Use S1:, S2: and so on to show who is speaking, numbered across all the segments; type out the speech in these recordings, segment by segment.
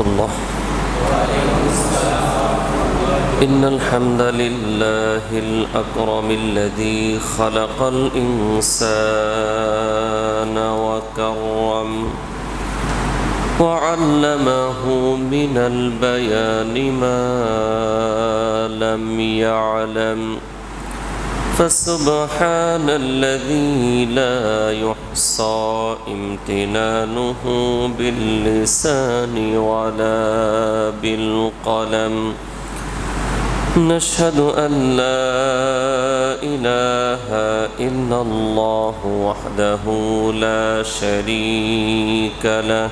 S1: الله. إن الحمد لله الأكرم الذي خلق الإنسان وكرم وعلمه من البيان ما لم يعلم، فسبحان الذي لا يحصى امتنانه باللسان ولا بالقلم. نشهد أن لا إله إلا الله وحده لا شريك له،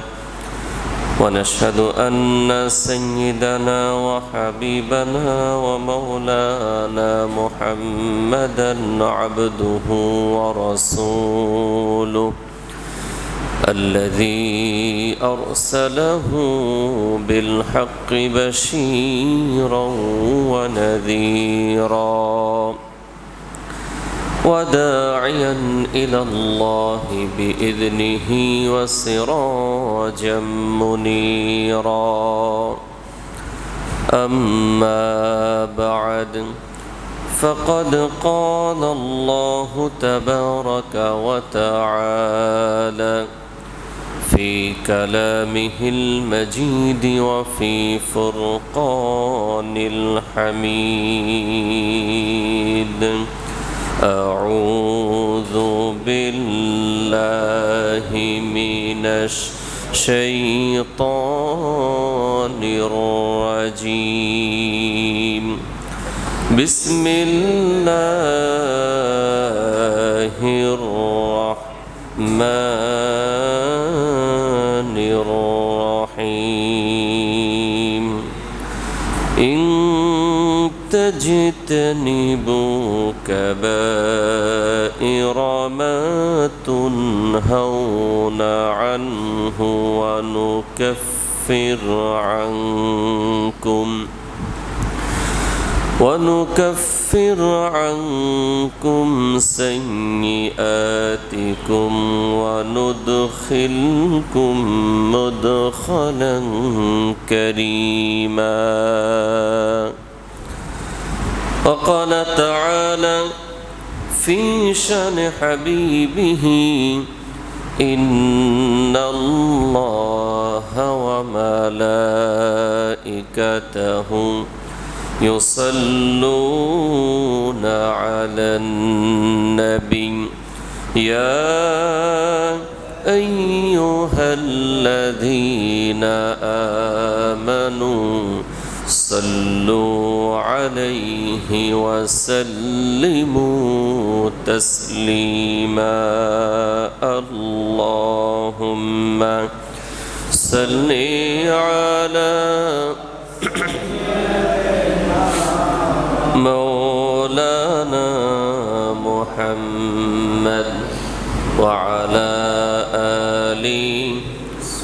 S1: ونشهد أن سيدنا وحبيبنا ومولانا محمدا عبده ورسوله الذي أرسله بالحق بشيرا ونذيرا وداعيا إلى الله بإذنه وسراجا منيرا. أما بعد، فقد قال الله تبارك وتعالى في كلامه المجيد وفي فرقان الحميد: أعوذ بالله من الشيطان الرجيم. بسم الله الرحمن الرحيم. إن تجتنبوا كبائر ما تنهون عنه ونكفر عنكم سيئاتكم وندخلكم مدخلا كريما. وقال تعالى في شأن حبيبه: إن الله وملائكته يصلون على النبي يا أيها الذين آمنوا صلوا عليه وسلموا تسليما. اللهم صل على مولانا محمد وعلى آل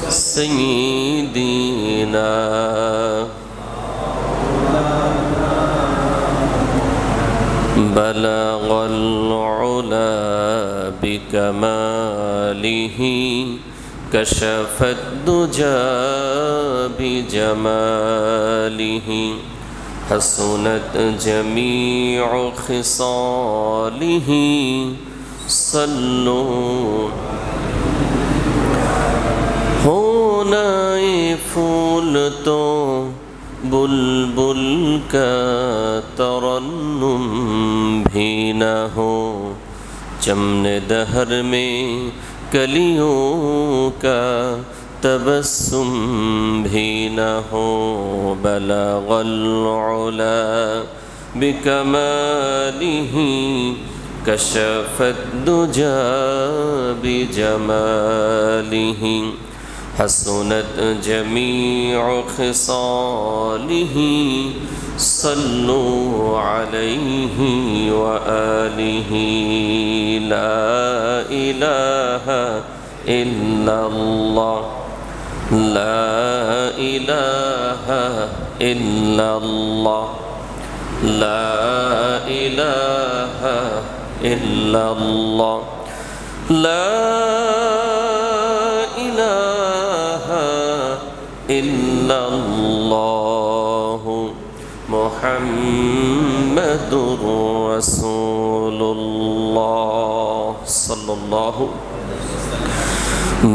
S1: سيدنا. بلغ العلا بكماله، كشف الدجى بجماله، حسنت جميع خصاله. صلوا ہونا پھول تو بلبل کا ترنم بھی نہ ہو، چمن دہر میں کلیوں کا تبسم بھی نہ ہو. بلغ العلا بکمالہ، کشف الدجى بجمالہ، حسنت جميع خصاله. صلوا عليه وآله. لا إله إلا الله، لا إله إلا الله، لا إله إلا الله، لا إله إلا ইল্লাল্লাহু মুহাম্মাদুর রাসূলুল্লাহ সাল্লাল্লাহু।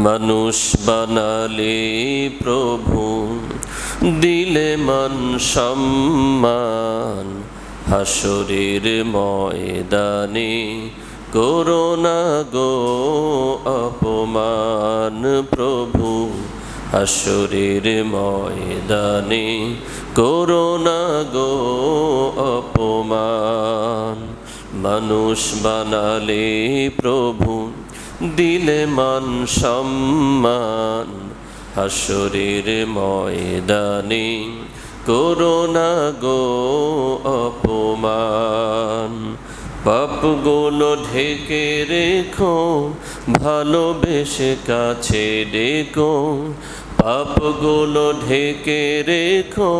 S1: মানুষ বানালে প্রভু, দিলে মান সম্মান, হাসরের ময়দানে করোনা গো অপমান প্রভু, হাসরের ময়দানে করোনা গো অপমান। মানুষ বানালে প্রভু, দিলে মান সম্মান, হাসরের ময়দানে করোনা গো অপমান। পাপগুলো ঢেকে রেখো, ভালোবেসে কাছে ডেকো, পাপগুলো ঢেকে রেখো,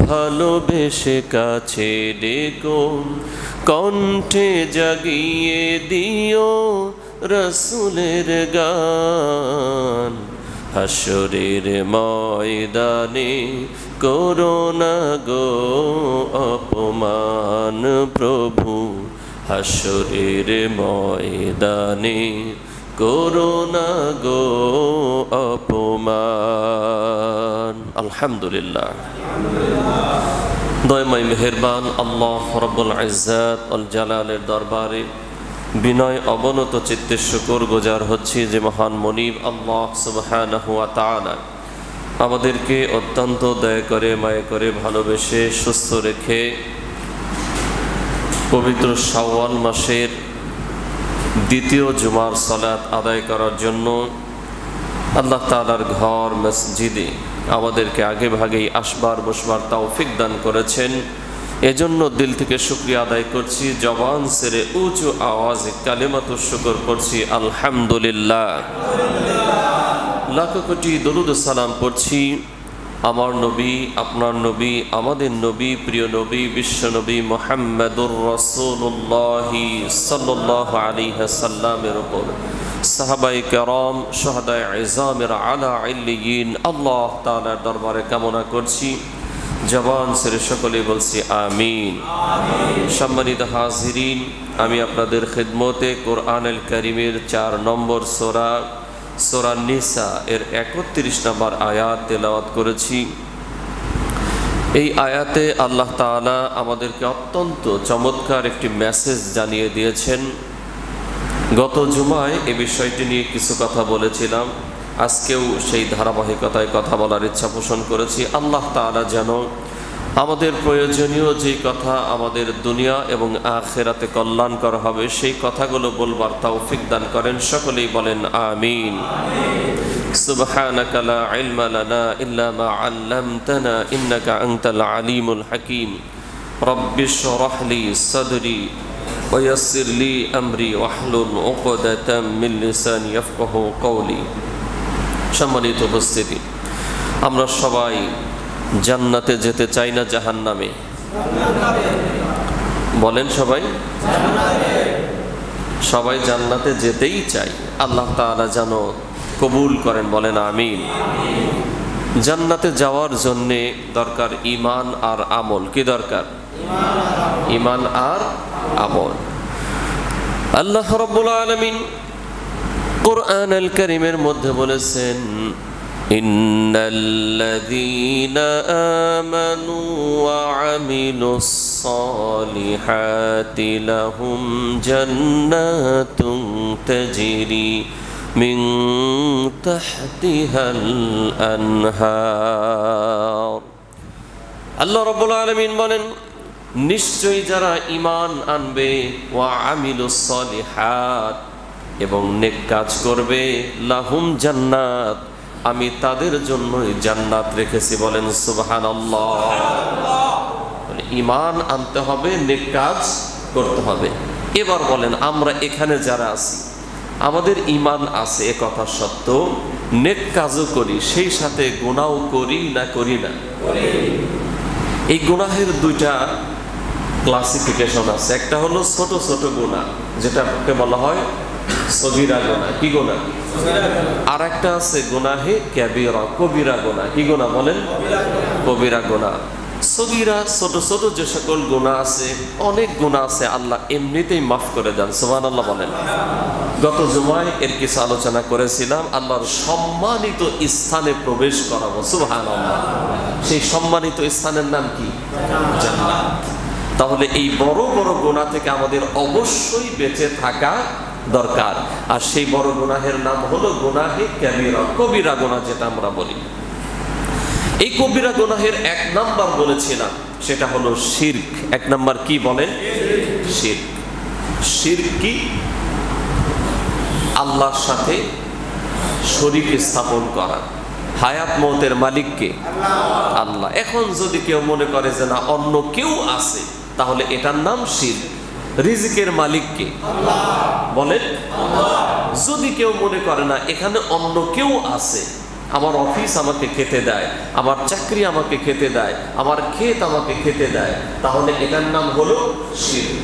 S1: ভালোবেসে কাছে ডেকো, কণ্ঠে জাগিয়ে দিও রসুলের গান, হাসরের ময়দানে করোনা গো অপমান প্রভু, হাসরের ময়দানে করোনা গো অপমান। আলহামদুলিল্লাহ। দয়াময় মেহেরবান আল্লাহ রব্বুল ইজ্জত আল জালালের দরবারে বিনয় অবনত চিত্তে শুকর গুজার হচ্ছি যে মহান মনিব আল্লাহ সুবহানাহু ওয়া তাআলা আমাদেরকে অত্যন্ত দয়া করে মায়া করে ভালোবেসে সুস্থ রেখে পবিত্র শাওয়াল মাসের দ্বিতীয় জুমার সালাত আদায় করার জন্য আল্লাহ তাআলার ঘর মসজিদে আমাদেরকে আগে ভাগেই আসবার বসবার তৌফিক দান করেছেন। এজন্য দিল থেকে শুকরিয়া আদায় করছি, জবান ছেড়ে উঁচু আওয়াজে কালিমাতুশ শুকর পড়ছি আলহামদুলিল্লাহ। লাখ কোটি দরুদ সালাম পড়ছি আমার নবী, আপনার নবী, আমাদের নবী, প্রিয় নবী, বিশ্ব নবী মুহাম্মদুর রাসূলুল্লাহ সাল্লাল্লাহু আলাইহি ওয়াসাল্লামের উপর, সাহাবায়ে কেরাম, শুহাদায়ে ইজামের আলা ইল্লিয়িন আল্লাহ তাআলার দরবারে কামনা করছি। জবান ছেড়ে সকলে বলছি আমিন। সম্মানিত হাজিরিন, আমি আপনাদের খিদমতে কোরআনুল কারীমের 4 নম্বর সূরা সূরা নিসা এর 31 নম্বর আয়াত তেলাওয়াত করেছি। এই আয়াতে আল্লাহ তাআলা আমাদেরকে অত্যন্ত চমৎকার একটি মেসেজ জানিয়ে দিয়েছেন। গত জুমায় এই বিষয়টি নিয়ে কিছু কথা বলেছিলাম, আজকেও সেই ধারাবাহিকতায় কথা বলার ইচ্ছা পোষণ করেছি। আল্লাহ তাআলা যেন আমাদের প্রয়োজনীয় যেই কথা আমাদের দুনিয়া এবং আখিরাতে কল্যাণকর হবে সেই কথাগুলো বলবার তৌফিক দান করেন। সকলেই বলেন আমিন। সুবহানাকা লা ইলমা লানা ইল্লা মা আল্লামতানা ইন্নাকা আনতাল আলিমুল হাকীম। রব্বিশ শরহ লি সাদরি ওয়া ইয়াসসির লি আমরি ওয়াহলুল উকদাতাম মিন লিসানি ইয়াফকাহু কওলি। সম্মানিত উপস্থিতি, আমরা সবাই জান্নাতে যেতে চাই না জাহান্নামে? বলেন সবাই। সবাই জান্নাতে যেতেই চাই। আল্লাহ তাআলা যেন কবুল করেন, বলেন আমিন। জান্নাতে যাওয়ার জন্যে দরকার ঈমান আর আমল। কি দরকার? ঈমান আর আমল। আল্লাহ রাব্বুল আলামিন কুরআনুল কারীমের মধ্যে বলেছেন, ইন্নাল্লাযীনা আমানু ওয়া আমিলুস সালিহাতি লাহুম জান্নাতুন তাজরি মিন তাহতিহাল আনহার। আল্লাহ রাব্বুল আলামিন বলেন, নিশ্চয়ই যারা ঈমান আনবে ওয়া আমিলুস সালিহাত এবং নেক কাজ করবে, লাহুম জান্নাত, আমি তাদের জন্যই জান্নাত রেখেছি। বলেন সুবহানাল্লাহ। ঈমান আনতে হবে, নেক কাজ করতে হবে। এবার বলেন, আমরা এখানে যারা আছি আমাদের ঈমান আছে এ কথা সত্য, নেক কাজও করি, সেই সাথে গুনাহও করি না করি না? এই গুনাহের দুইটা ক্লাসিফিকেশন আছে। একটা হলো ছোট ছোট গুনাহ, যেটাকে বলা হয় সগীরা গুনাহ। কি গুনাহ? আর একটা আছে গুনাহে কাবীরা, কবিরা গুনাহ। কি গুনাহ বলেন? কবিরা গুনাহ। সগীরা ছোট ছোট যে সকল গুনাহ আছে, অনেক গুনাহ আছে আল্লাহ এমনিতেই মাফ করে দেন। সুবহানাল্লাহ বলেন। গত জুমায় এর কিছু আলোচনা করেছিলাম। আল্লাহর সম্মানিত স্থানে প্রবেশ করাবো। সুবহানাল্লাহ। সেই সম্মানিত স্থানের নাম কি? জান্নাত। তাহলে এই বড় বড় গুনাহ থেকে আমাদের অবশ্যই বেঁচে থাকা দরকার। আর সেই বড় গুনাহের নাম হলো গুনাহে কাবীরা, কবিরা গুনাহ যেটা আমরা বলি। এই কবিরা গুনাহের এক নাম্বার বলেছিলাম, সেটা হলো শিরক। এক নাম্বার কি বলেন? শিরক। শিরক কি? আল্লাহর সাথে শরীক স্থাপন করা। হায়াত মওতের মালিক কে? আল্লাহ। এখন যদি কেউ মনে করে যে না অন্য কেউ আছে, তাহলে এটার নাম শিরক। রিজিকের মালিক কে? বলেন। যদি কেউ মনে করে না এখানে অন্য কেউ আছে, আমার অফিস আমাকে খেতে দেয়, আমার চাকরি আমাকে খেতে দেয়, আমার ক্ষেত আমাকে খেতে দেয়, তাহলে এটার নাম হলো শিরক।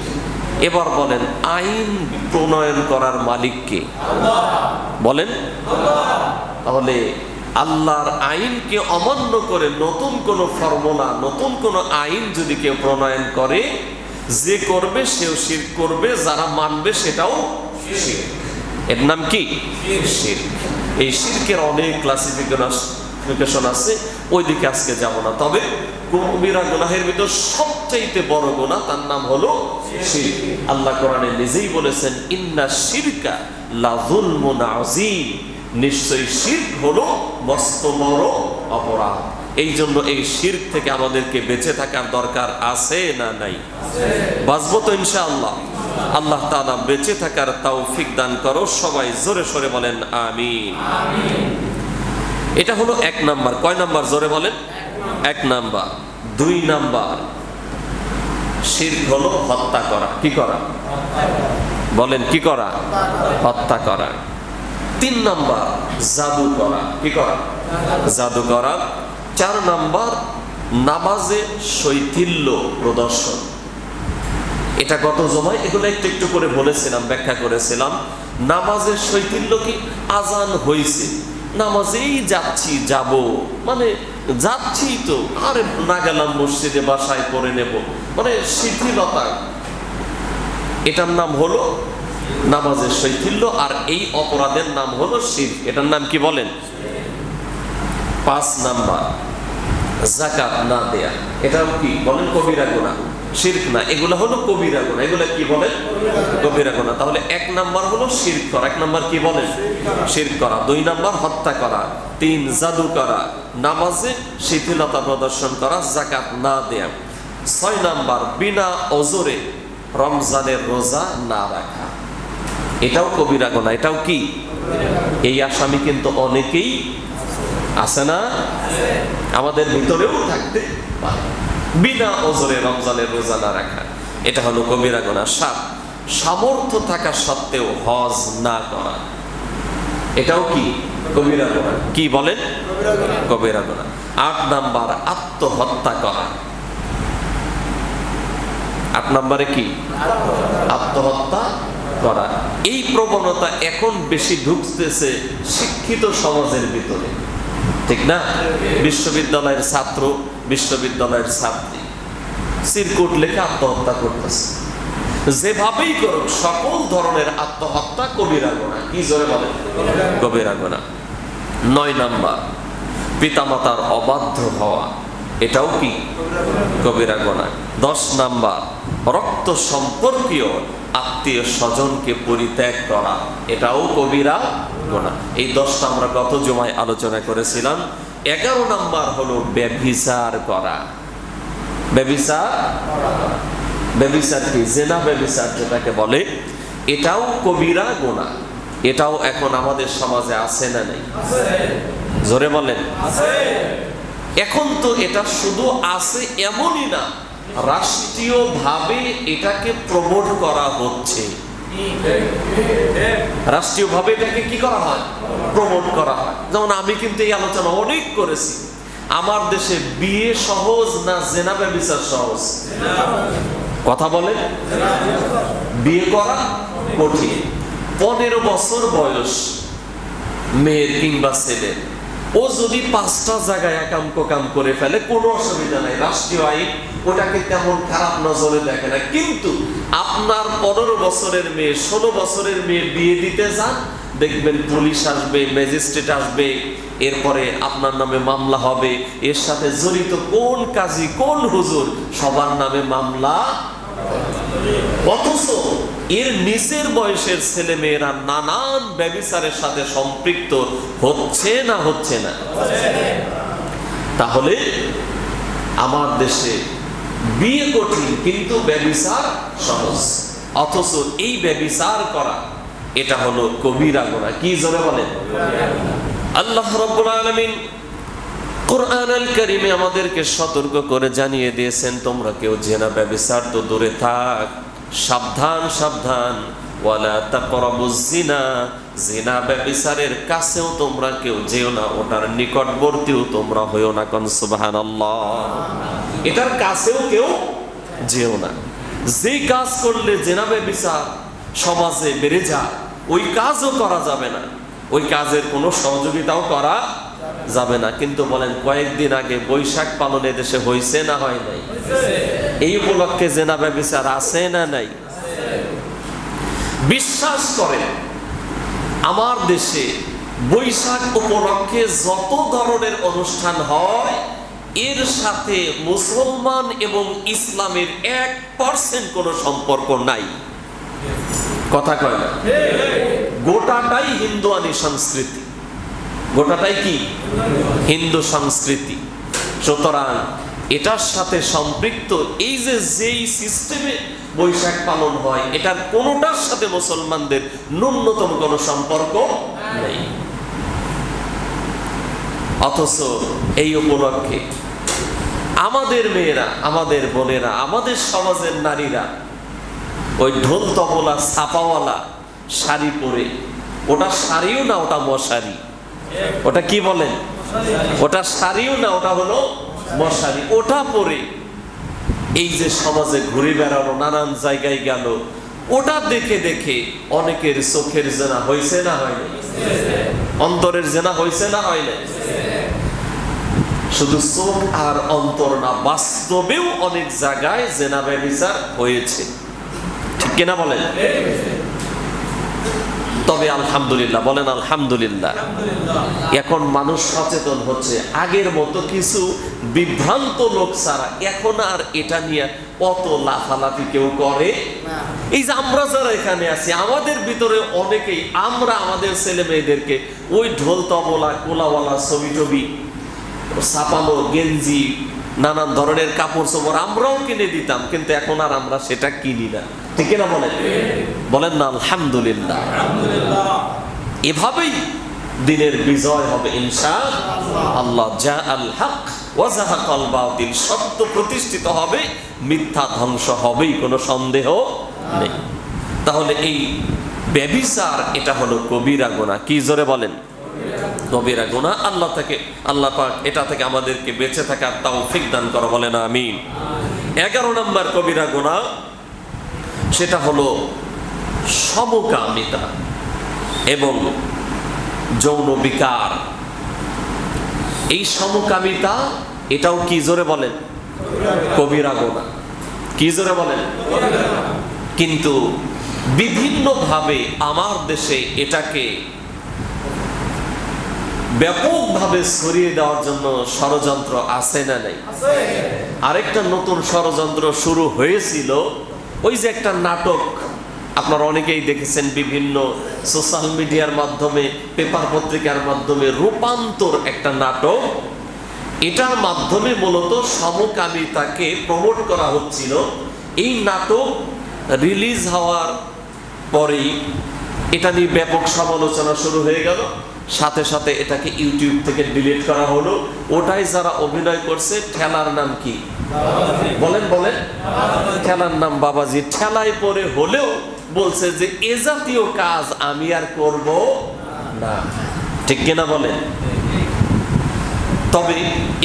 S1: এবার বলেন, আইন প্রণয়ন করার মালিক কে? বলেন। তাহলে আল্লাহর আইনকে অমান্য করে নতুন কোন ফর্মুলা, নতুন কোন আইন যদি কেউ প্রণয়ন করে, যে করবে সেও শিরক করবে, যারা মানবে সেটাও শিরক। এর নাম কি? শিরক। এই শিরকের অনেক ক্লাসিফিকেশন আছে, ওই দিকে আজকে যাব না। তবে কবিরা গুনাহের ভিতর সবচাইতে বড় গুনাহ, তার নাম হলো শিরক। আল্লাহ কোরআনে নিজেই বলেছেন, ইন্না শিরকা লা যুলমুন আযীম, নিশ্চয়ই শিরক হলো মস্ত বড় অপরাধ। এই জন্য এই শিরক থেকে আমাদেরকে বেঁচে থাকার দরকার আছে না নাই? বাঁচবো তো ইনশাআল্লাহ। আল্লাহ তাআলা বেঁচে থাকার তৌফিক দান করো। সবাই জোরে সোরে বলেন আমিন। এটা হলো এক নাম্বার। কয় নাম্বার? জোরে বলেন। এক নাম্বার। দুই নাম্বার, শিরক হলো হত্যা করা। কি করা? বলেন কি করা? হত্যা করা। তিন নাম্বার, জাদু করা। কি করা? জাদু করা। চার নাম্বার, নামাজে শৈথিল্য প্রদর্শন। এটা গত জমায় এগুলো একটু একটু করে বলেছিলাম, ব্যাখ্যা করেছিলাম। নামাজের শৈথিল্য কি? আজান হয়েছে, নামাজেই যাচ্ছি, যাব মানে যাচ্ছি তো, আরে না গেলাম মসজিদে, বাসায় পড়ে নেব, মানে শিথিলতা। এটার নাম হলো নামাজের শৈথিল্য। আর এই অপরাধের নাম হলো শিরক। এটার নাম কি বলেন? পাঁচ নাম্বার, যাকাত না দেয়া। এটাও কি বলেন? কবিরা গুনাহ। শিরক না, এগুলো হলো কবিরা গুনাহ। এগুলো কি বলেন? কবিরা গুনাহ। তাহলে এক নাম্বার হলো শিরক করা। এক নাম্বার কি বলেন? শিরক করা। দুই নাম্বার হত্যা করা। তিন জাদু করা। নামাজে শিথিলতা প্রদর্শন করা, যাকাত না দেয়া। ছয় নাম্বার, বিনা ওজরে রমজানের রোজা না রাখা। এটাও কবিরা গুনাহ। এটাও কি? এই আসামি কিন্তু অনেকেই আছে না? আমাদের ভিতরেও থাকতে পারে। বিনা ওজরে রমজানের রোজা না রাখা, এটা হলো কবিরা গুনাহ। সাত, সামর্থ্য থাকা সত্ত্বেও হজ না করা। এটাও কি? কবিরা গুনাহ। কি বলেন? কবিরা গুনাহ। আট নাম্বার, আত্মহত্যা করা। আট নাম্বারে কি? আত্মহত্যা করা। এই প্রবণতা এখন বেশি ঢুকতেছে শিক্ষিত সমাজের ভিতরে, ঠিক না? বিশ্ববিদ্যালয়ের ছাত্র, বিশ্ববিদ্যালয়ের ছাত্রী চিরকুট লেখে আত্মহত্যা করতেছে। যেভাবেই করুক, সকল ধরনের আত্মহত্যা কবিরা গুনাহ। কি জোরে বলেন? কবিরা গুনাহ। নয় নাম্বার, পিতামাতার অবাধ্য হওয়া। এটাও কি? কবিরা গুনাহ। 10 নাম্বার, রক্ত সম্পর্কীয় আত্মীয় স্বজনকে পরিত্যাগ করা। এটাও কবিরা গুনাহ। এই 10টা আমরা গত জুমায় আলোচনা করেছিলাম। 11 নাম্বার হলো ব্যভিচার করা। ব্যভিচার, ব্যভিচার কি? জিনা ব্যভিচার যেটাকে বলে, এটাও কবিরা গুনাহ। এটাও এখন আমাদের সমাজে আছে না নাই? জোরে বলেন। এখন তো এটা শুধু আছে এমনই না, রাষ্ট্রীয়ভাবে এটাকে প্রমোট করা হচ্ছে। রাষ্ট্রীয়ভাবে এটাকে কি করা হয়? প্রমোট করা হয়। যেমন আমি কিন্তু এই আলোচনা অনেক করেছি, আমার দেশে বিয়ে সহজ না জিনা ব্যভিচার সহজ? কথা বলে। বিয়ে করা কঠিন। 15 বছর বয়স মেয়ের কিংবা ছেলের, ও যদি 5টা জায়গায় একাম কোকাম করে ফেলে কোনো অসুবিধা নাই, রাষ্ট্রীয় আইন ওটাকে তেমন খারাপ নজরে দেখে না। কিন্তু আপনার 15 বছরের মেয়ে, 16 বছরের মেয়ে বিয়ে দিতে যান, দেখবেন পুলিশ আসবে, ম্যাজিস্ট্রেট আসবে, এরপরে আপনার নামে মামলা হবে। এর সাথে জড়িত কোন কাজী, কোন হুজুর, সবার নামে মামলা। অথচ এর নিচের বয়সের ছেলে মেয়েরা নানান ব্যভিচারের সাথে সম্পৃক্ত হচ্ছে না হচ্ছে না? তাহলে আমার দেশে বিয়ে কঠিন কিন্তু ব্যভিচার সহজ। অথচ এই ব্যভিচার করা এটা হলো কবিরা গুনাহ। কি জোরে বলেন? আল্লাহ রাব্বুল আলামিন কুরআন আল কারীমে আমাদেরকে সতর্ক করে জানিয়ে দিয়েছেন, তোমরা কেউ জিনা ব্যভিচার তো দূরে থাক, সাবধান সাবধান, ওয়ালা তাকরাবুজ জিনা, জিনা ব্যভিচারের কাছেও তোমরা কেউ যেও না, ওটার নিকটবর্তীও তোমরা হইও না। কোন সুবহানাল্লাহ। এটার কাছেও কেউ যেও না। যে কাজ করলে জিনা ব্যভিচার সমাজে বেড়ে যায়, ওই কাজও করা যাবে না, ওই কাজের কোনো সহযোগিতাও করা যাবে না। কিন্তু বলেন, কয়েকদিন আগে বৈশাখ পালনে দেশে হয়েছে না হয় নাই? এই উপলক্ষে জিনা ব্যভিচার আছে না নাই? বিশ্বাস করেন, আমার দেশে বৈশাখ উপলক্ষে যত ধরনের অনুষ্ঠান হয়, এর সাথে মুসলমান এবং ইসলামের 1% কোনো সম্পর্ক নাই। কথা কয় না? গোটাটাই হিন্দুয়ানি সংস্কৃতি, গোটাটাই কি হিন্দু সংস্কৃতি। সুতরাং এটার সাথে সম্পৃক্ত এই যে যেই সিস্টেমে বৈশাখ পালন হয়, এটার কোনোটার সাথে মুসলমানদের ন্যূনতম কোনো সম্পর্ক নেই। অথচ এই উপলক্ষে আমাদের মেয়েরা, আমাদের বোনেরা, আমাদের সমাজের নারীরা ওই ঢোল তবলা ছাপাওয়ালা শাড়ি পরে, ওটা শাড়িও না, ওটা মশারি। ওটা কি বলেন? ওটা শাড়িও না, ওটা হলো মশারি। ওটা পরে এই যে সমাজে ঘুরে বেড়ানো, নানান জায়গায় গেল, ওটা দেখে দেখে অনেকের চোখের জেনা হয়েছে না হয়নি? অন্তরের জেনা হয়েছে না হয়নি? শুধু চোখ আর অন্তর না, বাস্তবেও অনেক জায়গায় জেনা ব্যভিচার হয়েছে। ঠিক কিনা বলেন? তবে আলহামদুলিল্লাহ, বলেন আলহামদুলিল্লাহ, এখন মানুষ সচেতন হচ্ছে। আগের মতো কিছু বিভ্রান্ত লোক ছাড়া এখন আর এটা নিয়ে অত লাফালাফি কেউ করে। এই যে আমরা যারা এখানে আছি, আমাদের ভিতরে অনেকেই আমরা আমাদের ছেলে মেয়েদেরকে ওই ঢোল তবলা কোলাওয়ালা ছবি টবি, ছাপানো গেঞ্জি, নানান ধরনের কাপড় চোপড় আমরাও কিনে দিতাম, কিন্তু এখন আর আমরা সেটা কিনি না। ঠিক না বলেন? বলেন না আলহামদুলিল্লাহ। এভাবেই দিনের বিজয় হবে ইনশাআল্লাহ। জাআল হক ওয়া যাহাকাল বাতিল, সত্য প্রতিষ্ঠিত হবে, মিথ্যা ধ্বংস হবেই, কোনো সন্দেহ নেই। তাহলে এই ব্যভিচার এটা হলো কবিরা গুনাহ। কি জোরে বলেন? কবিরা গুনাহ। আল্লাহ পাক এটা থেকে আমাদেরকে বেঁচে থাকার তৌফিক দান করো, বলেন আমিন। 11 নম্বর কবিরা গুনাহ, সেটা হলো সমকামিতা এবং যৌন বিকার। এই সমকামিতা এটাও কি জোরে বলেন? কবিরা গুনাহ। কি জোরে বলেন? কিন্তু বিভিন্নভাবে আমার দেশে এটাকে ব্যাপকভাবে ছড়িয়ে দেওয়ার জন্য ষড়যন্ত্র আছে না নাই? আরেকটা নতুন ষড়যন্ত্র শুরু হয়েছিল, ওই যে একটা নাটক আপনারা অনেকেই দেখেছেন, বিভিন্ন সোশ্যাল মিডিয়ার মাধ্যমে, পেপার পত্রিকার মাধ্যমে, রূপান্তর একটা নাটক। এটার মাধ্যমে মূলত সমকামিতাকে প্রমোট করা হচ্ছিল। এই নাটক রিলিজ হওয়ার পরেই এটা নিয়ে ব্যাপক সমালোচনা শুরু হয়ে গেল। সাথে সাথে এটাকে ইউটিউব থেকে ডিলিট করা হলো। ওটাই যারা অভিনয় করছে, ঠেলার নাম কি বলেন? বলেন, ঠেলার নাম বাবাজি। ঠেলায় পরে হলেও বলছে যে এ জাতীয় কাজ আমি আর করব না। ঠিক কিনা বলেন? তবে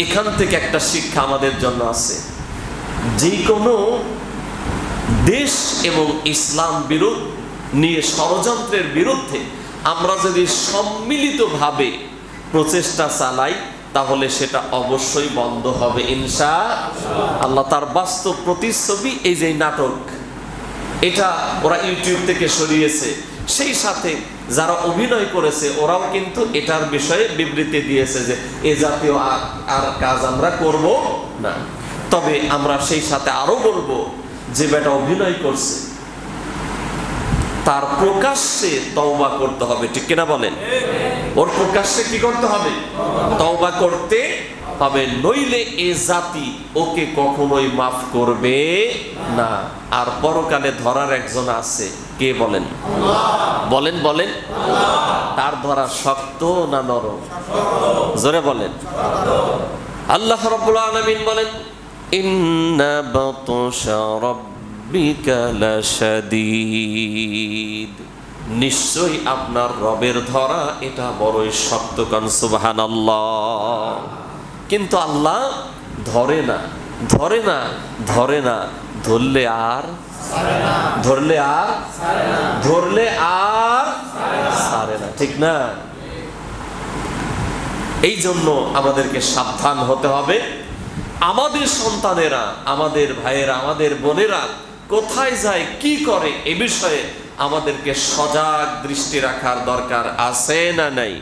S1: এখান থেকে একটা শিক্ষা আমাদের জন্য আছে, যে কোনো দেশ এবং ইসলাম বিরোধ নিয়ে ষড়যন্ত্রের বিরুদ্ধে আমরা যদি সম্মিলিতভাবে প্রচেষ্টা চালাই তাহলে সেটা অবশ্যই বন্ধ হবে ইনশাআল্লাহ। তার বাস্তব প্রতিচ্ছবি এই যে নাটক, এটা ওরা ইউটিউব থেকে সরিয়েছে, সেই সাথে যারা অভিনয় করেছে ওরাও কিন্তু এটার বিষয়ে বিবৃতি দিয়েছে যে এ জাতীয় আর কাজ আমরা করব না। তবে আমরা সেই সাথে আরো বলবো যে বেটা অভিনয় করছে তার প্রকাশ্যে তওবা করতে হবে, ঠিক কিনা বলেন? ওর প্রকাশ্যে কি করতে হবে? তওবা করতে হবে, নইলে এ জাতি ওকে কখনোই মাফ করবে না। আর পরকালে ধরার একজন আছে, কে বলেন? বলেন বলেন, তার ধরা শক্ত না নরম? জোরে বলেন। আল্লাহ রাব্বুল আলামিন বলেন, ইন্না বাতশা রাব্বিকা লাশাদীদ, নিশ্চয়ই আপনার রবের ধরা এটা বড়ই শক্ত। কান সুবহানাল্লাহ। কিন্তু আল্লাহ ধরে না, ধরে না, ধরে না, ধরলে আর ধরলে আর ধরলে আর ছাড়ে না, ঠিক না? এই জন্য আমাদেরকে সাবধান হতে হবে। আমাদের সন্তানেরা, আমাদের ভাইয়েরা, আমাদের বোনেরা কোথায় যায়, কি করে, এ বিষয়ে আমাদেরকে সজাগ দৃষ্টি রাখার দরকার আছে না নাই?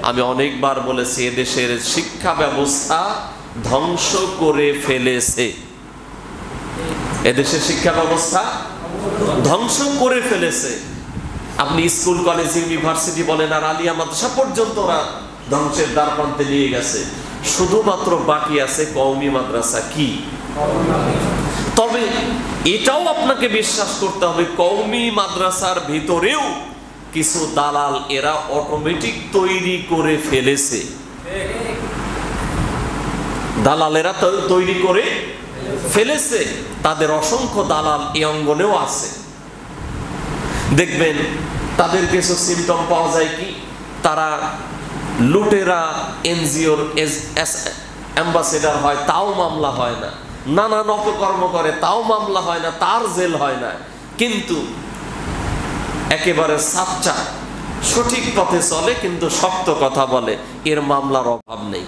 S1: আমি অনেকবার বলেছি, এদেশের শিক্ষা ব্যবস্থা ধ্বংস করে ফেলেছে। এদেশের শিক্ষা ব্যবস্থা ধ্বংস করে ফেলেছে। আপনি স্কুল, কলেজ, ইউনিভার্সিটি বলেন আর আলিয়া মাদ্রাসা পর্যন্ত ওরা ধ্বংসের দ্বার প্রান্তে নিয়ে গেছে। শুধুমাত্র বাকি আছে কওমি মাদ্রাসা। কি? তবে এটাও আপনাকে বিশ্বাস করতে হবে, কওমি মাদ্রাসার ভিতরেও কিছু দালাল এরা অটোমেটিক তৈরি করে ফেলেছে। দালালেরা তৈরি করে ফেলেছে, তাদের অসংখ্য দালাল এই অঙ্গনেও আছে। দেখবেন তাদের কিছু সিমটম পাওয়া যায় কি, তারা লুটেরা এনজিওর অ্যাম্বাসেডার হয়, তাও মামলা হয় না, নানান অপকর্ম করে, তাও মামলা হয় না, তার জেল হয় না। কিন্তু একেবারে সাচ্চা, সঠিক পথে চলে, কিন্তু শক্ত কথা বলে, এর মামলার অভাব নেই,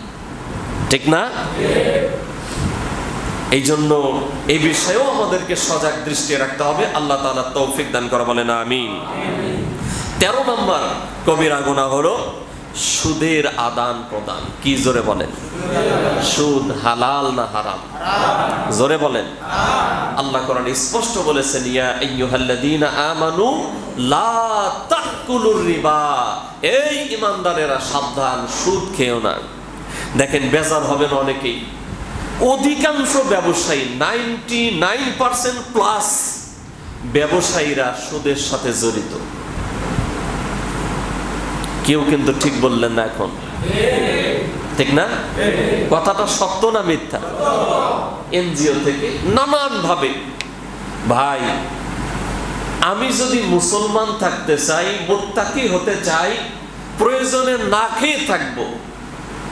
S1: ঠিক না? এই জন্য এই বিষয়েও আমাদেরকে সজাগ দৃষ্টি রাখতে হবে। আল্লাহ তাআলা তৌফিক দান করে, বলেন আমিন। 13 নম্বর কবিরা গুনাহ হলো সুদের আদান প্রদান। কি? জোরে বলেন। সুদ হালাল না হারাম? জোরে বলেন। আল্লাহ কোরআনে স্পষ্ট বলেছেন, ইয়া আইয়ুহাল্লাযীনা আমানু লা তাকুলুর রিবা, এই ঈমানদারেরা সাবধান, সুদ খেও না। দেখেন বেজার হবেন অনেকেই, অধিকাংশ ব্যবসায়ী 99% প্লাস ব্যবসায়ীরা সুদের সাথে জড়িত। কেউ কিন্তু ঠিক বললেন না এখন, ঠিক না? কথাটা সত্য না মিথ্যা? এনজিও থেকে নানান ভাবে, ভাই আমি যদি মুসলমান থাকতে চাই, মুত্তাকি হতে চাই, প্রয়োজনে না খেয়ে থাকবো,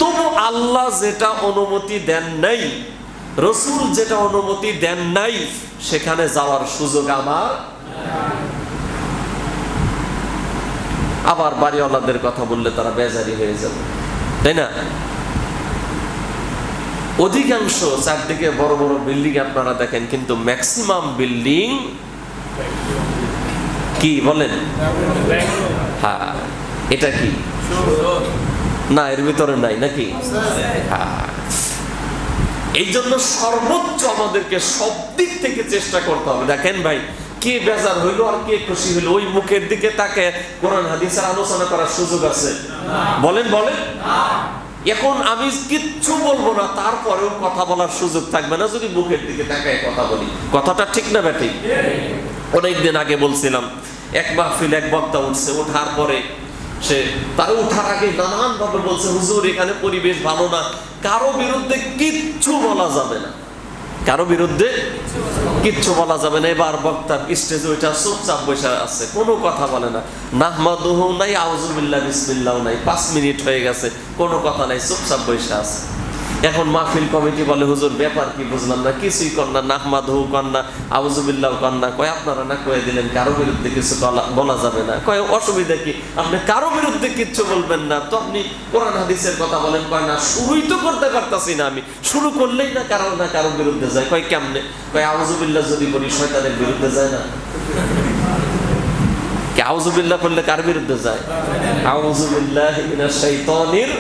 S1: তবু আল্লাহ যেটা অনুমতি দেন নাই, রসুল যেটা অনুমতি দেন নাই, সেখানে যাওয়ার সুযোগ আমার। আবার বাড়িওয়ালাদের কথা বললে তারা বেজারি হয়ে যাবে, তাই না? অধিকাংশ চারদিকে বড় বড় বিল্ডিং আপনারা দেখেন, কিন্তু ম্যাক্সিমাম বিল্ডিং কি বলেন? হ্যাঁ, এটা কি না, এর ভিতরে নাই নাকি? হ্যাঁ। এই জন্য সর্বোচ্চ আমাদেরকে সব দিক থেকে চেষ্টা করতে হবে। দেখেন ভাই, কে বেজার হইলো আর কে খুশি হইলো, ওই মুখের দিকে তাকে কোরআন হাদিসের আলোচনা করার সুযোগ আছে? বলেন বলেন। এখন আমি কিচ্ছু বলবো না, তারপরেও কথা বলার সুযোগ থাকবে না যদি মুখের দিকে তাকায় কথা বলি। কথাটা ঠিক না ব্যাঠিক? অনেকদিন আগে বলছিলাম, এক মাহফিল এক বক্তা উঠছে, ওঠার পরে সে তার উঠার আগে নানান ভাবে বলছে, হুজুর এখানে পরিবেশ ভালো না, কারো বিরুদ্ধে কিচ্ছু বলা যাবে না, কারো বিরুদ্ধে কিচ্ছু বলা যাবে না। এবার বক্তা স্টেজে ওইটা চুপচাপ বসে আছে, কোনো কথা বলে না, নাহমাদুহু নাই, আউযুবিল্লাহ বিসমিল্লাহ নাই, 5 মিনিট হয়ে গেছে, কোনো কথা নাই, চুপচাপ বসে আছে। এখন মাহফিল কমিটি বলে হুজুর ব্যাপার কি বুঝলাম না, কিছুই কর না, নাহমাদহু কর না, আউযুবিল্লাহ কর না। কয় আপনারা না কয়ে দিলেন কারো বিরুদ্ধে কিছু বলা যাবে না। কয় অসুবিধা কি, আপনি কারো বিরুদ্ধে কিচ্ছু বলবেন না তো আপনি কোরআন হাদিসের কথা বলেন। কয় না শুরুই তো করতে পারতাছি না, আমি শুরু করলেই না কারো বিরুদ্ধে যায়। কয় কেমনে? কয় আউযুবিল্লাহ যদি বলি শয়তানের বিরুদ্ধে যায় না। আউযুবিল্লাহ বললে কার বিরুদ্ধে যায়? আউযুবিল্লাহি মিনাশ শাইতানির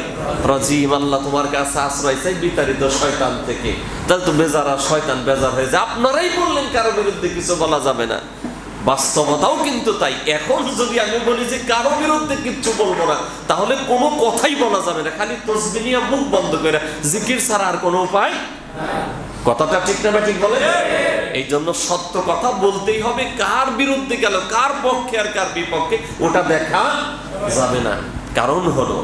S1: রাজিম। আল্লাহ তোমার কাছে আশ্রয় চাই বিতাড়িত শয়তান থেকে। তাহলে তো বেজারা শয়তান বেজার হয়ে যায়। আপনারাই বললেন কারো বিরুদ্ধে কিছু বলা যাবে না, বাস্তবতাও কিন্তু তাই। এখন যদি আমি বলি যে কারো বিরুদ্ধে কিচ্ছু বলবো না, তাহলে কোনো কথাই বলা যাবে না, খালি তাসবিহ নিয়ে মুখ বন্ধ করে জিকির ছাড়া আর কোনো উপায়। কথাটা ঠিক না ঠিক বলে? এই জন্য সত্য কথা বলতেই হবে। কার বিরুদ্ধে গেল, কার পক্ষে আর কার বিপক্ষে, ওটা দেখা যাবে না। কারণ হলো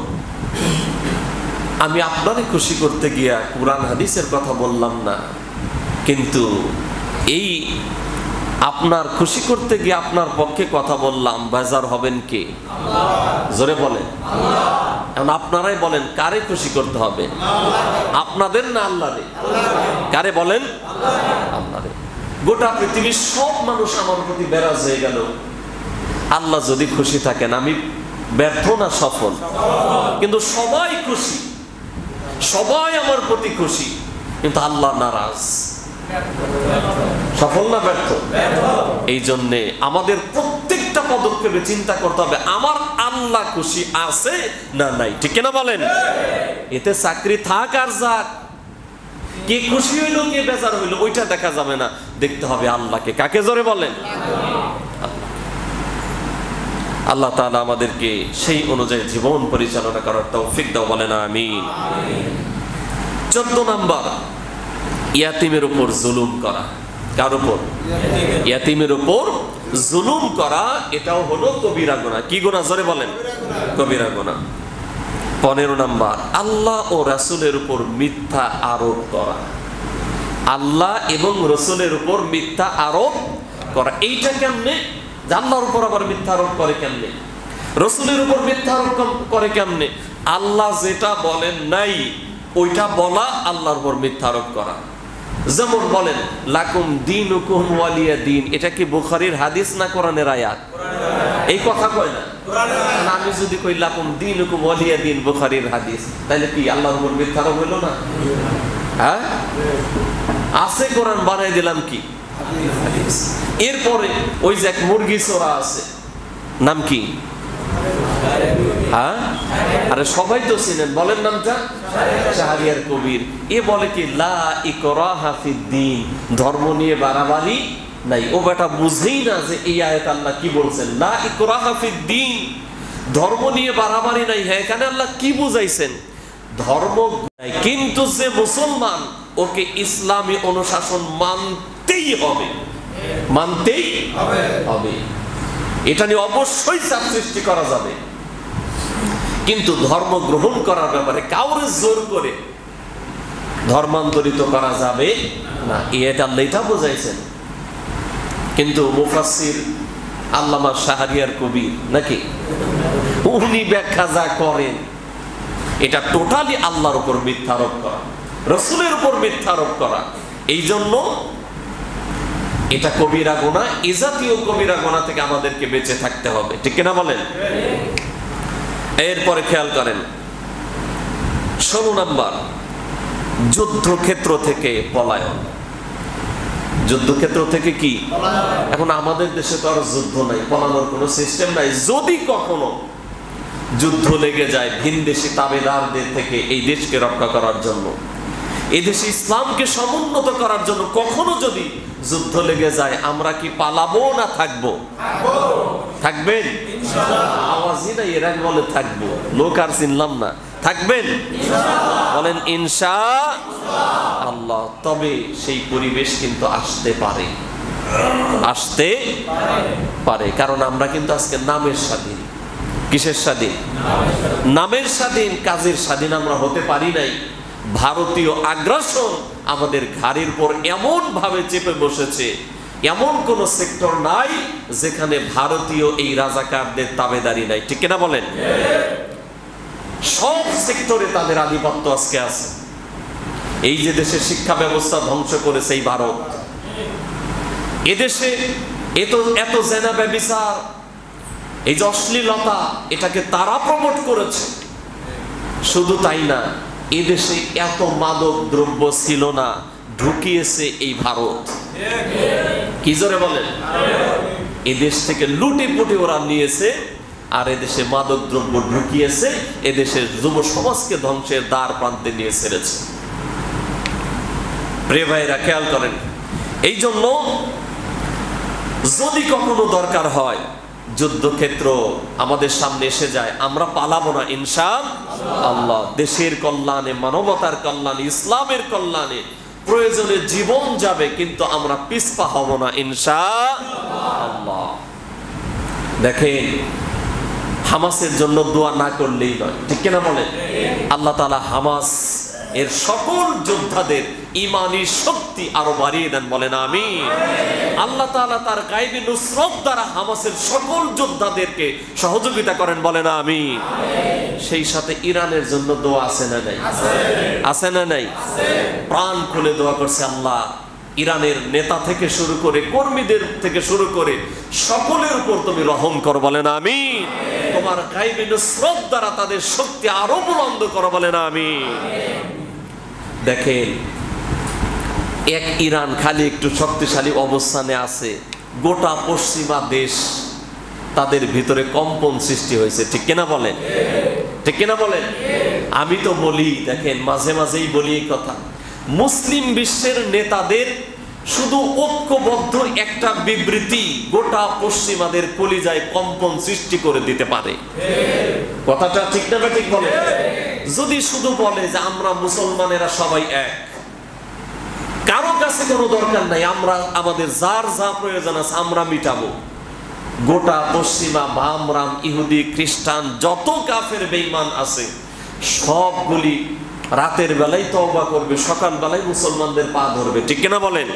S1: আমি আপনারে খুশি করতে গিয়া কুরআন হাদিসের কথা বললাম না, কিন্তু এই আপনার খুশি করতে গিয়ে আপনার পক্ষে কথা বললাম, বেজার হবেন কে? জোরে বলেন। এখন আপনারাই বলেন কারে খুশি করতে হবে, আপনাদের না আল্লাহরে? কারে বলেন? আল্লাহরে। গোটা পৃথিবীর সব মানুষ আমার প্রতি বেরাজ হয়ে গেল, আল্লাহ যদি খুশি থাকেন আমি ব্যর্থ না সফল? কিন্তু সবাই খুশি, সবাই আমার প্রতি খুশি, কিন্তু আল্লাহ নারাজ। সফল না ব্যর্থ? এই জন্যে আমাদের প্রত্যেকটা পদক্ষেপে চিন্তা করতে হবে আমার আল্লাহ খুশি আছে না নাই। ঠিক না বলেন? এতে চাকরি থাক আর যাক, কে খুশি হইলো কে বেজার হইলো ওইটা দেখা যাবে না, দেখতে হবে আল্লাহকে। কাকে? জোরে বলেন। আল্লাহ তাআলা আমাদেরকে সেই অনুযায়ী জীবন পরিচালনা করার তৌফিক দাও, বলেন আমিন। 14 নাম্বার, ইয়াতিমের উপর জুলুম করা। কার উপর? ইয়াতিমের উপর জুলুম করা। এটাও হলো কবিরা গুনাহ। কি গুনাহ? জোরে বলেন। কবিরা গুনাহ। 15 নাম্বার, আল্লাহ ও রাসূলের উপর মিথ্যা আরোপ করা। আল্লাহ এবং রাসূলের উপর মিথ্যা আরোপ করা। এইটা কেমনে? আল্লাহর উপর আবার মিথ্যা আরোপ করে কেমনে? রাসূলের উপর মিথ্যা আরোপ করে কেমনে? আল্লাহ যেটা বলেন নাই ওইটা বলা, আল্লাহর উপর মিথ্যা আরোপ করা। যেমন বলেন লাকুম দীনুকুম ওয়ালিয়া দীন, এটা কি বুখারীর হাদিস না কোরআনের আয়াত? এই কথা কয় না? আমি যদি কই লাকুম দীনুকুম ওয়ালিয়া দীন বুখারীর হাদিস, তাহলে কি আল্লাহর উপর মিথ্যা আরোপ হলো না? হ্যাঁ, আছে কোরআন, বানাই দিলাম কি হাদিস। এরপরে ওই যে এক মুরগি চোরা আছে, নাম কি? হ্যাঁ, আরে সবাই তো চিনেন, বলেন নামটা। শাহরিয়ার কবির। এ বলে কি লা ইকরাহা ফিদ্দীন, ধর্ম নিয়ে বাড়াবাড়ি নাই। ও বেটা বুঝেই না যে এই আয়াত আল্লাহ কি বলছেন, লা ইকরাহা ফিদ্দীন, ধর্ম নিয়ে বাড়াবাড়ি নাই। হ্যাঁ, এখানে আল্লাহ কি বুঝাইছেন? ধর্ম নাই, কিন্তু যে মুসলমান ওকে ইসলামী অনুশাসন মানতেই হবে, মানতেই হবে। এটা নিয়ে অবশ্যই চাপ সৃষ্টি করা যাবে, কিন্তু ধর্ম গ্রহণ করার ব্যাপারে কাউরে জোর করে ধর্মান্তরিত করা যাবে না। এটা আল্লাহ এটা বোঝাইছেন। কিন্তু মুফাসসির আল্লামা শাহরিয়ার কবির নাকি উনি ব্যাখ্যা যা করেন, এটা টোটালি আল্লাহর উপর মিথ্যা আরোপ করা, রাসূলের উপর মিথ্যা আরোপ করা। এই জন্য এটা কবিরা গুনাহ। এই জাতীয় কবিরা গুনাহ থেকে আমাদেরকে বেঁচে থাকতে হবে। ঠিক কিনা বলেন? এরপরে খেয়াল করেন 16 নাম্বার, যুদ্ধক্ষেত্র থেকে পলায়ন। যুদ্ধক্ষেত্র থেকে কি? এখন আমাদের দেশে তো আর যুদ্ধ নাই, পলানোর কোনো সিস্টেম নাই। যদি কখনো যুদ্ধ লেগে যায় ভিনদেশী তাবেদারদের থেকে এই দেশকে রক্ষা করার জন্য, এই দেশে ইসলামকে সমুন্নত করার জন্য কখনো যদি যুদ্ধ লেগে যায়, আমরা কি পালাবো না থাকবো? থাকবেন? আওয়াজই নাই, এরা বলে থাকবো, লোক আর চিনলাম না। থাকবেন? বলেন ইনশাআল্লাহ। তবে সেই পরিবেশ কিন্তু আসতে পারে, আসতে পারে, কারণ আমরা কিন্তু আজকে নামের স্বাধীন। কিসের স্বাধীন? নামের স্বাধীন, কাজের স্বাধীন আমরা হতে পারি নাই। ভারতীয় আগ্রাসন আমাদের ঘাড়ের উপর এমন ভাবে চেপে বসেছে, এমন কোন সেক্টর নাই যেখানে ভারতীয় এই রাজাকারদের তাবেদারি নাই। ঠিক কিনা বলেন? সব সেক্টরে তাদের আধিপত্য আজকে আছে। এই যে দেশের শিক্ষা ব্যবস্থা ধ্বংস করেছে এই ভারত, এদেশে এত জেনা ব্যভিচার, এই যে অশ্লীলতা, এটাকে তারা প্রমোট করেছে। শুধু তাই না, এদেশে এত মাদক দ্রব্য ছিল না, ঢুকিয়েছে এই ভারত। কি জোরে বলেন? এদেশ থেকে লুটে পুটে ওরা নিয়েছে, আর এদেশে মাদক দ্রব্য ঢুকিয়েছে, এদেশের যুব সমাজকে ধ্বংসের দ্বার প্রান্তে নিয়ে ছেড়েছে। প্রিয় ভাইরা, খেয়াল করেন, এই জন্য যদি কখনো দরকার হয়, যুদ্ধক্ষেত্র আমাদের সামনে এসে যায়, আমরা পালাবো না ইনশাআল্লাহ। দেশের কল্যাণে, মানবতার কল্যাণে, ইসলামের কল্যাণে প্রয়োজনে জীবন যাবে, কিন্তু আমরা পিছপা হব না ইনশাআল্লাহ। দেখেন, হামাসের জন্য দোয়া না করলেই নয়, ঠিক কিনা বলেন? আল্লাহ তাআলা হামাস এর সকল যোদ্ধাদের ঈমানি শক্তি আরো বাড়িয়ে দেন, বলেন আমিন। আল্লাহ তাআলা তার গায়বী নুসরত দ্বারা হামাসের সকল যোদ্ধাদেরকে সহযোগিতা করেন, বলেন আমিন। সেই সাথে ইরানের জন্য দোয়া আছে না নাই? আছে না নাই? প্রাণ খুলে দোয়া করছে, আল্লাহ ইরানের নেতা থেকে শুরু করে, কর্মীদের থেকে শুরু করে সকলের উপর তুমি রহম করো, বলেন আমিন। তোমার গায়বী নুসরত দ্বারা তাদের শক্তি আরো বুলন্দ করো, বলেন আমিন। দেখেন, এক ইরান খালি একটু শক্তিশালী অবস্থানে আছে, গোটা পশ্চিমা দেশ তাদের ভিতরে কম্পন সৃষ্টি হয়েছে, ঠিক কিনা বলেন? ঠিক কিনা বলেন? আমি তো বলি, দেখেন মাঝে মাঝেই বলি এই কথা, মুসলিম বিশ্বের নেতাদের শুধু ঐক্যবদ্ধ একটা বিবৃতি গোটা পশ্চিমাদের কলিজায় কম্পন সৃষ্টি করে দিতে পারে। কথাটা ঠিক না ঠিক বলে? যদি শুধু বলে যে আমরা মুসলমানেরা সবাই এক, কারো কাছে কোনো দরকার নাই, আমরা আমাদের যার যা প্রয়োজন আছে আমরা মিটাবো, গোটা পশ্চিমা বামরাম, ইহুদি, খ্রিস্টান, যত কাফের বেঈমান আছে সবগুলি রাতের বেলায় তওবা করবে, সকাল বেলায় মুসলমানদের পা ধরবে, ঠিক কিনা বলেন?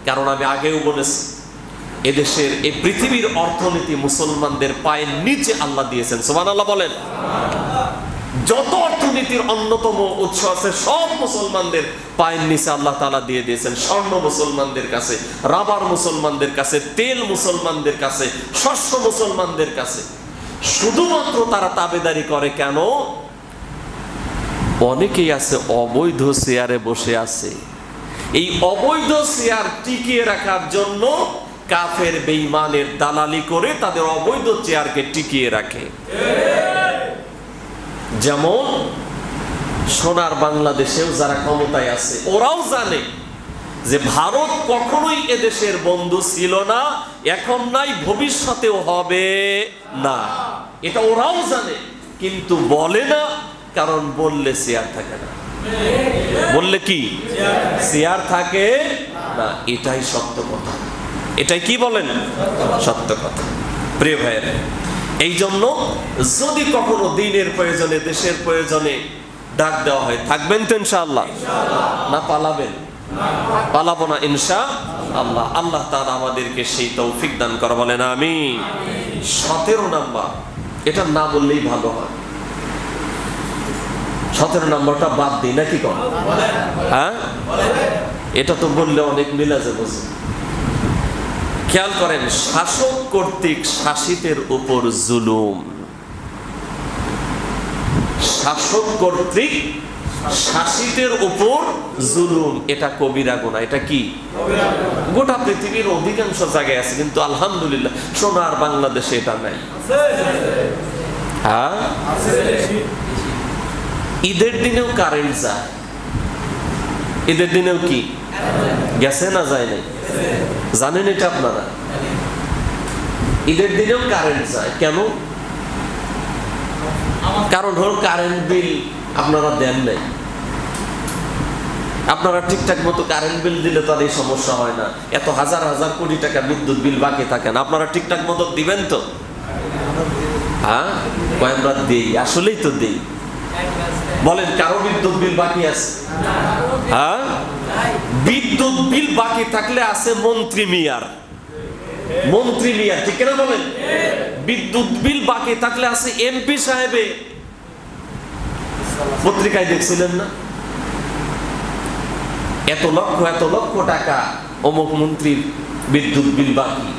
S1: কারণ আমি আগেও বলেছি, এদেশের এই পৃথিবীর অর্থনীতি মুসলমানদের পায়ের নিচে আল্লাহ দিয়েছেন, সুবহানাল্লাহ বলেন। যত অর্থনীতির অন্যতম উৎস আছে সব মুসলমানদের পায়ের নিচে আল্লাহ তাআলা দিয়ে দিয়েছেন। স্বর্ণ মুসলমানদের কাছে, রাবার মুসলমানদের কাছে, তেল মুসলমানদের কাছে, শস্য মুসলমানদের কাছে। শুধুমাত্র তারা তাবেদারি করে কেন? অনেকেই আছে অবৈধ চেয়ারে বসে আছে, এই অবৈধ চেয়ার টিকিয়ে রাখার জন্য কাফের বেঈমানের দালালি করে তাদের অবৈধ চেয়ারকে টিকিয়ে রাখে। যেমন সোনার বাংলাদেশেও যারা ক্ষমতায় আছে, ওরাও জানে যে ভারত কখনোই এদেশের বন্ধু ছিল না, এখন নাই, ভবিষ্যতেও হবে না, এটা ওরাও জানে, কিন্তু বলে না, কারণ বললে চেয়ার থাকে না। বললে কি চেয়ার থাকে না? এটাই সত্য কথা। এটাই কি বলেন? সত্য কথা। প্রিয় ভাইয়েরা, এই জন্য যদি কখনো দিনের প্রয়োজনে, দেশের প্রয়োজনে ডাক দেওয়া হয়, থাকবেন তো ইনশাআল্লাহ? না পালাবেন? পালাবো না ইনশাআল্লাহ। আল্লাহ তাআলা আমাদেরকে সেই তৌফিক দান করে, বলেন আমিন। 17 নাম্বার, এটা না বললেই ভালো হয়। 17 নম্বরটা বাদ দিই নাকি কম? হ্যাঁ, এটা তো বললে অনেক মিলা যাবে। খেয়াল করেন, শাসক কর্তৃক শাসিতের উপর জুলুম। শাসক কর্তৃক শাসিতের উপর জুলুম, এটা কবিরা গুনাহ। এটা কি? গোটা পৃথিবীর অধিকাংশ জায়গায় আছে, কিন্তু আলহামদুলিল্লাহ সোনার বাংলাদেশে এটা নাই। হ্যাঁ, ঈদের দিনেও কারেন্ট যায়। ঈদের দিনেও কি গেছে না যায় নাই? জানেন এটা আপনারা? ঈদের দিনেও কারেন্ট যায় কেন? কারণ হল কারেন্ট বিল আপনারা দেন নাই। আপনারা ঠিকঠাক মতো কারেন্ট বিল দিলে তো আর এই সমস্যা হয় না। এত হাজার হাজার কোটি টাকা বিদ্যুৎ বিল বাকি থাকে না, আপনারা ঠিকঠাক মতো দিবেন তো? হ্যাঁ, আমরা দেই, আসলেই তো দেই। বলেন, কারো বিদ্যুৎ বিল বাকি আছে? হ্যাঁ, বিদ্যুৎ বিল বাকি থাকলে আছে মন্ত্রী মিয়ার। মন্ত্রী মিয়ার, ঠিক না বলেন? বিদ্যুৎ বিল বাকি থাকলে আছে এমপি সাহেবের। পত্রিকায় দেখছিলেন না? এত লক্ষ টাকা অমুক মন্ত্রীর বিদ্যুৎ বিল বাকি,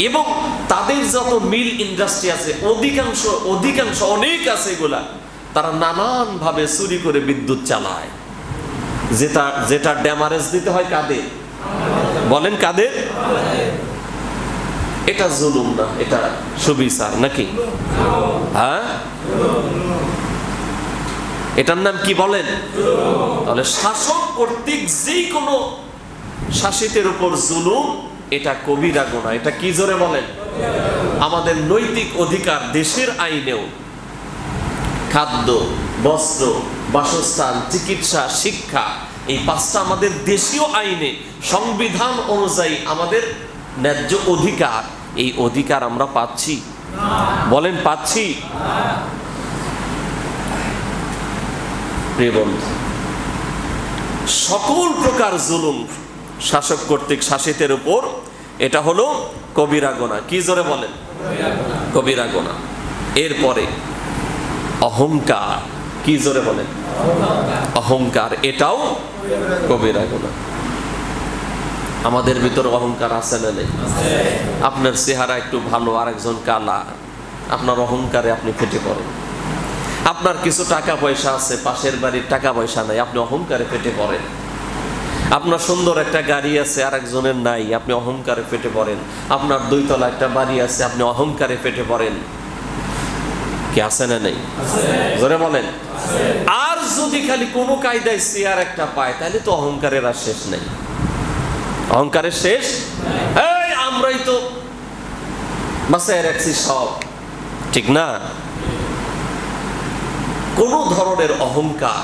S1: এবং তাদের যত মিল ইন্ডাস্ট্রি আছে অধিকাংশ অনেক আছে, এগুলা তারা নানান ভাবে চুরি করে বিদ্যুৎ চালায়। যেটা ড্যামারেজ দিতে হয় কাদের? বলেন কাদের? এটা জুলুম না, এটা সুবিচার নাকি? হ্যাঁ, এটার নাম কি বলেন? তাহলে শাসক কর্তৃক যে কোনো শাসিতের উপর জুলুম, এটা কবিরা গুনাহ। এটা কি জোরে বলেন? আমাদের নৈতিক অধিকার দেশের আইনেও খাদ্য, বস্ত্র, বাসস্থান, চিকিৎসা, শিক্ষা, এই পাঁচটা আমাদের দেশীয় আইনে সংবিধান অনুযায়ী আমাদের ন্যায্য অধিকার। এই অধিকার আমরা পাচ্ছি? বলেন পাচ্ছি? প্রিয় বন্ধু, সকল প্রকার জুলুম শাসক কর্তৃক শাসিতের উপর, এটা হলো কবিরা গুনাহ। কি জোরে বলেন? কবিরা গুনাহ। এরপরে অহংকার। কি জোরে বলেন? অহংকার, এটাও কবিরা গুনাহ। আমাদের ভিতরে অহংকার আছে না নেই? আপনার চেহারা একটু ভালো, আরেকজন কালা, আপনার অহংকারে আপনি ফেটে পড়েন। আপনার কিছু টাকা পয়সা আছে, পাশের বাড়ির টাকা পয়সা নাই, আপনি অহংকারে ফেটে পড়েন। আপনার সুন্দর একটা গাড়ি আছে, আরেকজনের নাই, আপনি অহংকারে ফেটে পড়েন। আপনার 2 তলা একটা বাড়ি আছে, আপনি অহংকারে ফেটে পড়েন। কি আছে না নেই? জোরে বলেন। আর যদি খালি কোনো কায়দায় চেয়ার একটা পায়, তাহলে তো অহংকারের আর শেষ নেই। অহংকারের শেষ? এই আমরাই তো বাসায় রাখছি সব, ঠিক না? কোন ধরনের অহংকার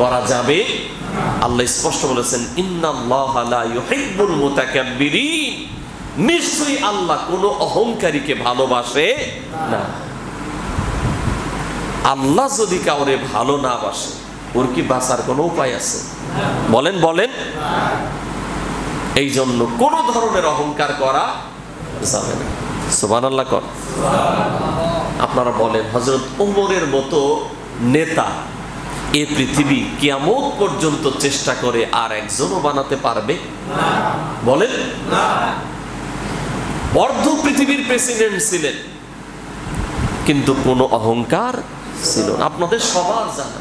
S1: করা যাবে? আল্লাহ স্পষ্ট বলেছেন, ইন্নাল্লাহা লা ইউহিব্বুল মুতাকাব্বিরিন, নিশ্চয়ই আল্লাহ কোন অহংকারীকে ভালোবাসে না। আল্লাহ যদি কাউরে ভালো না বাসে, ওর কি বাঁচার কোনো উপায় আছে? বলেন বলেন। এই জন্য কোন ধরনের অহংকার করা যাবে না। সুবহানাল্লাহ কর। আপনারা বলেন, হযরত ওমরের মতো নেতা এই পৃথিবী কিয়ামত পর্যন্ত চেষ্টা করে আর একজনও বানাতে পারবে? বলেন না। অর্ধ পৃথিবীর প্রেসিডেন্ট ছিলেন, কিন্তু কোনো অহংকার ছিল না। আপনাদের সবার জানা,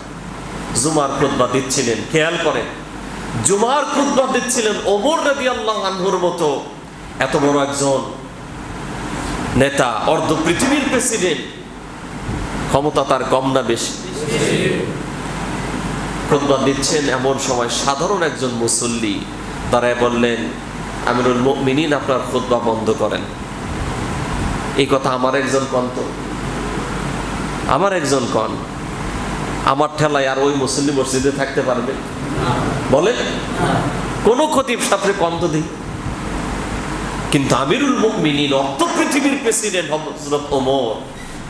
S1: জুমার খুতবা দিচ্ছিলেন, খেয়াল করেন, জুমার খুতবা দিচ্ছিলেন ওমর রাদিয়াল্লাহু আনহুর মতো এত বড় একজন নেতা, অর্ধ পৃথিবীর প্রেসিডেন্ট, ক্ষমতা তার কম না বেশি? খুতবা দিচ্ছেন, এমন সময় সাধারণ একজন মুসল্লি দাঁড়ায় বললেন, আমিরুল মুমিনিন, আপনার খুতবা বন্ধ করেন। এই কথা আমার একজন কন তো, আমার একজন কন, আমার ঠেলায় আর ওই মুসল্লি মসজিদে থাকতে পারবে? বলেন কোন খতিব সাথে কন্ত দিই। কিন্তু আমিরুল মুমিনিন, অর্ধ পৃথিবীর প্রেসিডেন্ট হযরত ওমর,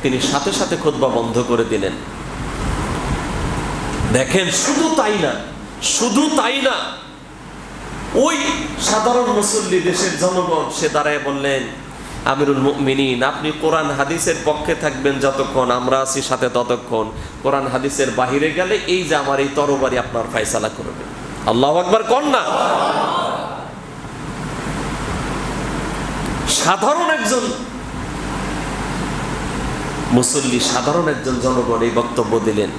S1: তিনি সাথে সাথে খুতবা বন্ধ করে দিলেন। দেখেন, শুধু তাই না, ওই সাধারণ মুসল্লি, দেশের জনগণ, সে দাঁড়ায় বললেন, আমিরুল মুমিনিন, আপনি কোরআন হাদিসের পক্ষে থাকবেন যতক্ষণ, আমরা আছি সাথে ততক্ষণ। কোরআন হাদিসের বাহিরে গেলে এই যে আমার এই তরবারি আপনার ফয়সালা করবে। আল্লাহু আকবার কোন না? সাধারণ একজন মুসল্লি, সাধারণ একজন জনগণ এই বক্তব্য দিলেন।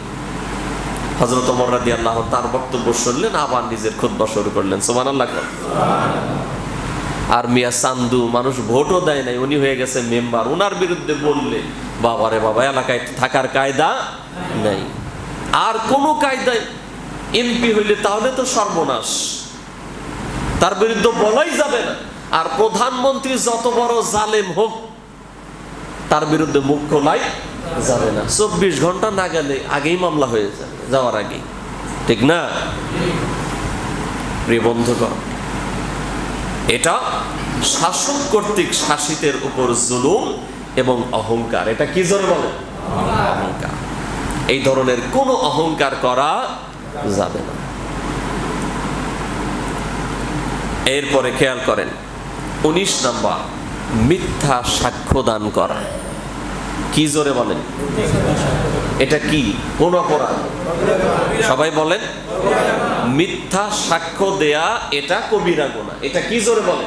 S1: হযরত ওমর রাদিয়াল্লাহু তার বক্তব্য শুনলেন, আবার নিজের খুতবা শুরু করলেন। সুবহানাল্লাহ। আর মিয়া চান্দু, মানুষ ভোটও দেয় নাই, উনি হয়ে গেছে মেম্বার, ওনার বিরুদ্ধে বললে বাবারে বাবা, এলাকায় থাকার কায়দা নাই। আর কোন কায়দায় এমপি হইলে তাহলে তো সর্বনাশ, তার বিরুদ্ধে বলাই যাবে না। আর প্রধানমন্ত্রী যত বড় জালেম হোক, তার বিরুদ্ধে মুখ খোলাই যাবে না। 24 ঘন্টা না গেলে আগেই মামলা হয়ে যাবে, যাওয়ার আগেই, ঠিক না? প্রিয় বন্ধুগণ, এটা শাসক কর্তৃক শাসিতের উপর জুলুম এবং অহংকার। এটা কি জোরে বলে? অহংকার। এই ধরনের কোনো অহংকার করা যাবে না। এরপরে খেয়াল করেন, 19 নম্বর, মিথ্যা সাক্ষ্য দান করা। কি জোরে বলেন? এটা কি? কোন অপরাধ? সবাই বলেন। মিথ্যা সাক্ষ্য দেয়া এটা কবিরা গুনাহ। এটা কি জোরে বলে?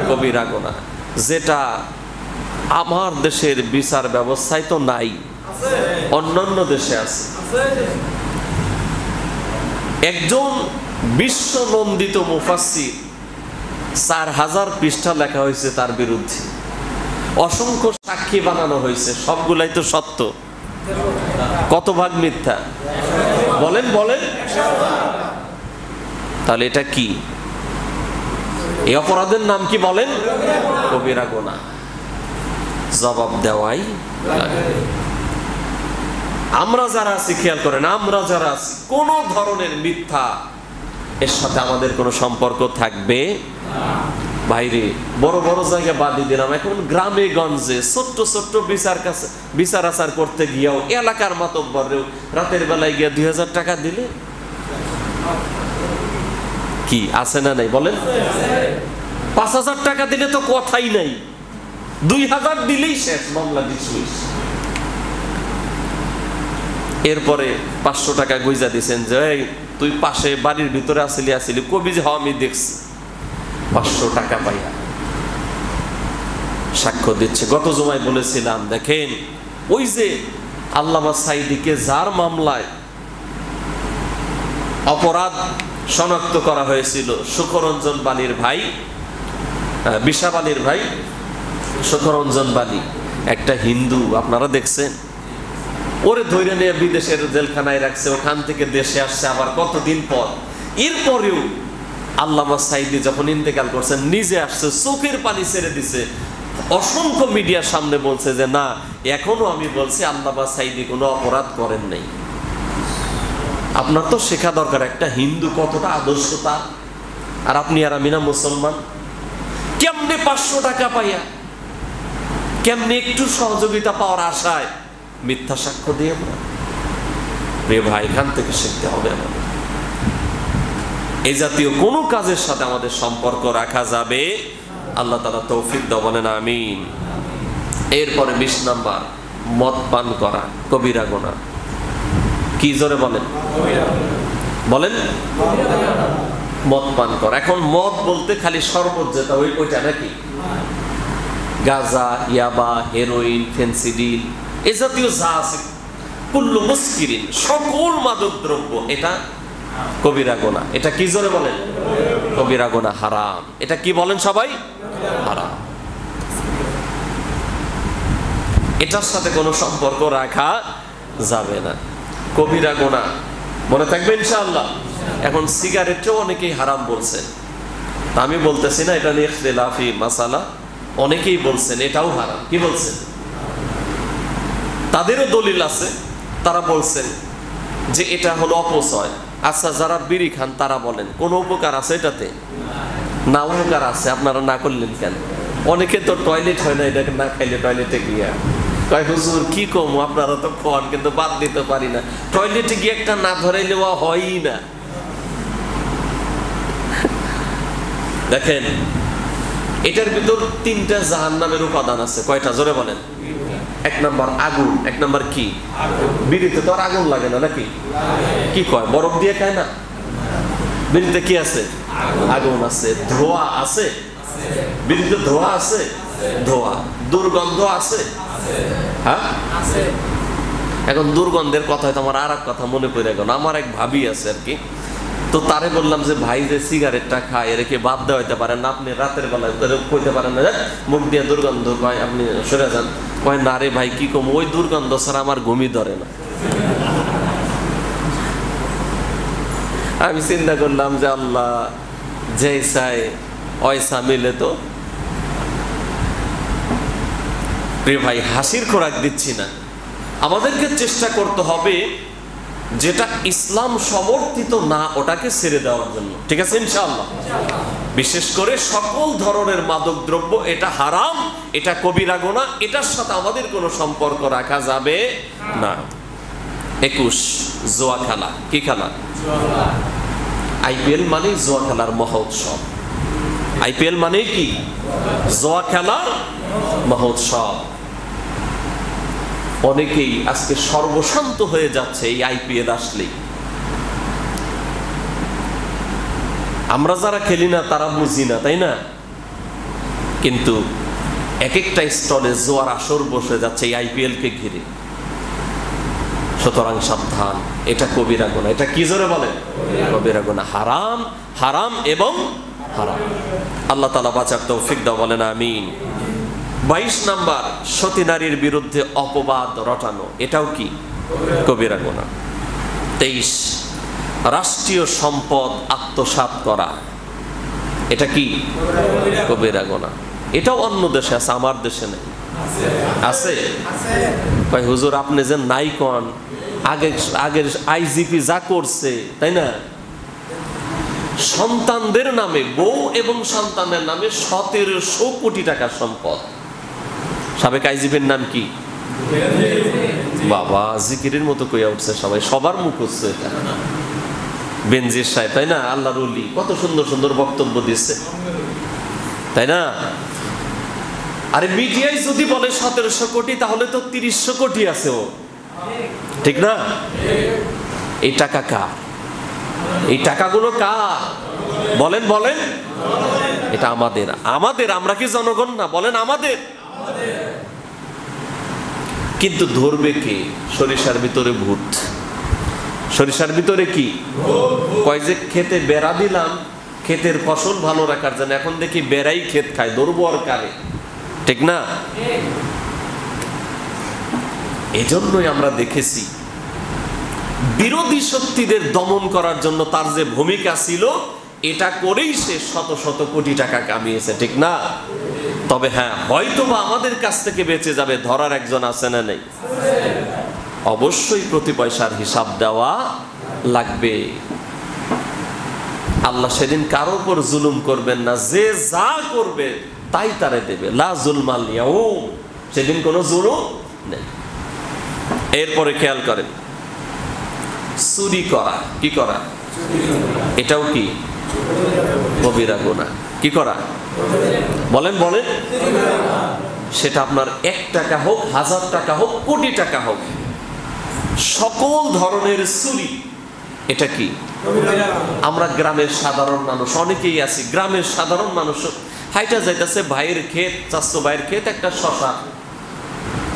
S1: কবিরা গুনাহ, যেটা আমার দেশের বিচার ব্যবস্থায় তো নাই, অন্যান্য দেশে আছে। একজন বিশ্বনন্দিত মুফাসসির 4000 পৃষ্ঠা লেখা হয়েছে তার বিরুদ্ধে, অসংখ্য সাক্ষী বানানো হয়েছে, সবগুলাই তো সত্য, কত ভাগ মিথ্যা বলেন বলেন? তাহলে এটা কি? এই অপরাধের নাম কি বলেন? কবিরা গুনাহ। জবাব দেওয়াই লাগবে। আমরা যারা আছি, খেয়াল করেন, আমরা যারা আছি, কোন ধরনের মিথ্যা এর সাথে আমাদের কোনো সম্পর্ক থাকবে বাইরে। বড় বড় জায়গা বাদই দিলাম, এখন গ্রামে গঞ্জে ছোট্ট ছোট্ট বিচার আচার করতে গিয়েও এলাকার মাতব্বরেও রাতের বেলায় গিয়ে 2000 টাকা দিলে কি আছে না নাই বলেন? 5000 টাকা দিলে তো কথাই নাই, 2000 দিলেই শেষ, মামলা ডিসমিস। এরপরে 500 টাকা গুইজা দিচ্ছেন যে তুই পাশে বাড়ির ভিতরে আসিলি কবি যে আমি দেখছি, 500 টাকা পাইয়া সাক্ষ্য দিচ্ছে। গত জুমায় বলেছিলাম, দেখেন ওই যে আল্লামা সাঈদীকে যার মামলায় অপরাধ শনাক্ত করা হয়েছিল, সুখরঞ্জন বালির ভাই, বিশাব আলীর ভাই সুখরঞ্জন বালি, একটা হিন্দু, আপনারা দেখছেন, ওরে ধৈর্য নিয়ে বিদেশের জেলখানায় রাখছে, ওখান থেকে দেশে আসছে আবার কতদিন পর। এরপরেও আল্লামা সাঈদী যখন ইন্তেকাল করছেন নিজে আসছে, চোখের পানি ছেড়ে দিছে, অসংখ্য মিডিয়ার সামনে বলছে যে না, এখনো আমি বলছি আল্লামা সাঈদী কোনো অপরাধ করেন নাই। আপনার তো শেখা দরকার একটা হিন্দু কতটা আদর্শতা, আর আপনি আর আমি না মুসলমান। কেমনে 500 টাকা পাইয়া, কেমনে একটু সহযোগিতা পাওয়ার আশায় মিথ্যা সাক্ষ্য দিয়ে রে ভাই, এখান থেকে শিখতে হবে আমাদের। এই জাতীয় কোনো কাজের সাথে আমাদের সম্পর্ক রাখা যাবে, আল্লাহ তাআলা তৌফিক দাও, বলেন আমিন। এরপরে 20 নাম্বার, মদ পান করা কবিরা গুনাহ। কি জোরে বলেন? বলেন মদ পান করা। এখন মদ বলতে খালি শরবত যেটা ওইটা নাকি? গাঁজা, ইয়াবা, হেরোইন, ফেন্সিডিল, এ জাতীয় যা আছে, কুল্লু মুস্কিরিন, সকল মাদক দ্রব্য, এটা কবিরা গুনাহ। এটা কি জোরে বলেন? কবিরা গুনাহ, হারাম। এটা কি বলেন সবাই? হারাম। এটার সাথে কোনো সম্পর্ক রাখা যাবে না, কবিরা গুনাহ, মনে থাকবে ইনশাআল্লাহ। এখন সিগারেটও অনেকেই হারাম বলছেন, তা আমি বলতেছি না, এটা নিয়ে ইখতিলাফি মাসালা, অনেকেই বলছেন এটাও হারাম। কি বলছেন? তাদেরও দলিল আছে, তারা বলছেন যে এটা হলো অপচয়। আচ্ছা, যারা বিড়ি খান তারা বলেন কোনো উপকার আছে এটাতে? না, উপকার আছে, আপনারা না করলেন কেন? অনেকে তো টয়লেট হয় না এটাকে না খাইলে, টয়লেটে গিয়া কয় হুজুর কি কম, আপনারা তো খান কিন্তু বাদ দিতে পারি না, টয়লেটে গিয়ে একটা না ধরাইলে হয়ই না। দেখেন এটার ভিতর 3টা জাহান্নামের উপাদান আছে। কয়টা জোরে বলেন? 1 নাম্বার আগুন। 1 নাম্বার কি? বিড়িতে তো আর আগুন লাগে না নাকি? কি কয়, বরফ দিয়ে খায় না? বিড়িতে কি আছে? আগুন আছে। ধোঁয়া আছে? বিড়িতে ধোঁয়া আছে? ধোঁয়া। দুর্গন্ধ আছে? হ্যাঁ, এখন দুর্গন্ধের কথা হয়তো আমার আর এক কথা মনে পড়ে গেল। আমার এক ভাবি আছে আর কি, তো তারে বললাম যে ভাই যে সিগারেটটা খায় এরকে বাদ দেওয়া হইতে পারেন না, আপনি রাতের বেলায় কইতে পারেন না মুখ দিয়ে দুর্গন্ধ কয়, আপনি সরে যান। কয় না রে ভাই কি কম, ওই দুর্গন্ধ ছাড়া আমার ঘুমই ধরে না। আমি চিন্তা করলাম যে আল্লাহ যে চাই ওইসা মিলে তো। প্রিয় ভাই, হাসির খোরাক দিচ্ছি না, আমাদেরকে চেষ্টা করতে হবে যেটা ইসলাম সমর্থিত না ওটাকে ছেড়ে দেওয়ার জন্য, ঠিক আছে ইনশাআল্লাহ। বিশেষ করে সকল ধরনের মাদক দ্রব্য, এটা হারাম, এটা কবিরা গুনাহ, এটার সাথে আমাদের কোনো সম্পর্ক রাখা যাবে না। 21 জুয়া খেলা। কি খেলা? আইপিএল মানে জুয়া খেলার মহোৎসব। আইপিএল মানে কি? জুয়া খেলার মহোৎসব। অনেকেই আজকে সর্বশান্ত হয়ে যাচ্ছে এই আইপিএল আসলেই। আমরা যারা খেলি না তারা বুঝি না, তাই না? কিন্তু এক একটা স্টলে জোয়ার আসর বসে যাচ্ছে এই IPL কে ঘিরে। সুতরাং সাবধান, এটা কবিরা গুনাহ। এটা কি জোরে বলেন? কবিরা গুনাহ, হারাম, হারাম এবং হারাম। আল্লাহ তাআলা বাঁচার তৌফিক দাও, বলেন আমিন। 22 নাম্বার, সতী নারীর বিরুদ্ধে অপবাদ রটানো, এটাও কি কবিরা গুনাহ। 23, রাষ্ট্রীয় সম্পদ আত্মসাৎ করা, এটা কি কবিরা গুনাহ। এটাও অন্য দেশে আছে, আমার দেশে নেই। আছে? ভাই হুজুর আপনি যে নাই কোন, আগের IGP যা করছে, তাই না? সন্তানদের নামে, বউ এবং সন্তানের নামে 1700 কোটি টাকার সম্পদ। সাবেক IGPর নাম কি? বাবা জিকিরের মতো কইয়া উঠছে সবাই, সবার মুখ হচ্ছে এটা। বেনজির সাহেব, তাই না? আল্লাহর ওলি, কত সুন্দর সুন্দর বক্তব্য দিচ্ছে, তাই না? আরে মিডিয়ায় যদি বলে 1700 কোটি, তাহলে তো 300 কোটি আছে ও, ঠিক না? এই টাকা কার? এই টাকাগুলো কার? বলেন বলেন। এটা আমাদের। আমাদের, আমরা কি জনগণ না? বলেন আমাদের। কিন্তু ধরবে কে? সরিষার ভিতরে ভূত। সরিষার ভিতরে কি? কয় যে খেতে বেড়া দিলাম ক্ষেতের ফসল ভালো রাখার জন্য, এখন দেখি বেড়াই ক্ষেত খায়, ধরবো আর কারে, ঠিক না? এজন্যই আমরা দেখেছি বিরোধী শক্তিদের দমন করার জন্য তার যে ভূমিকা ছিল, এটা করেই সে শত শত কোটি টাকা কামিয়েছে, ঠিক না? তবে হ্যাঁ, হয়তোবা আমাদের কাছ থেকে বেঁচে যাবে, ধরার একজন আছে না নেই? অবশ্যই প্রতি পয়সার হিসাব দেওয়া লাগবে। আল্লাহ সেদিন কারো উপর জুলুম করবেন না, যে যা করবে তাই তারে দেবে। লা জুলমাল ইয়াউম, সেদিন কোনো জুলুম নেই। এরপরে খেয়াল করেন, চুরি করা, কি করা? এটাও কি কবিরা গুনাহ। কি করা? বলেন বলেন। সেটা আপনার 1 টাকা হোক, 1000 টাকা হোক, কোটি টাকা হোক, সকল ধরনের চুরি, এটা কি? আমরা গ্রামের সাধারণ মানুষ অনেকেই আছি, গ্রামের সাধারণ মানুষ হাইটা যাইতেছে, ভাইয়ের ক্ষেত, চাচতো ভাইয়ের ক্ষেত, একটা শশা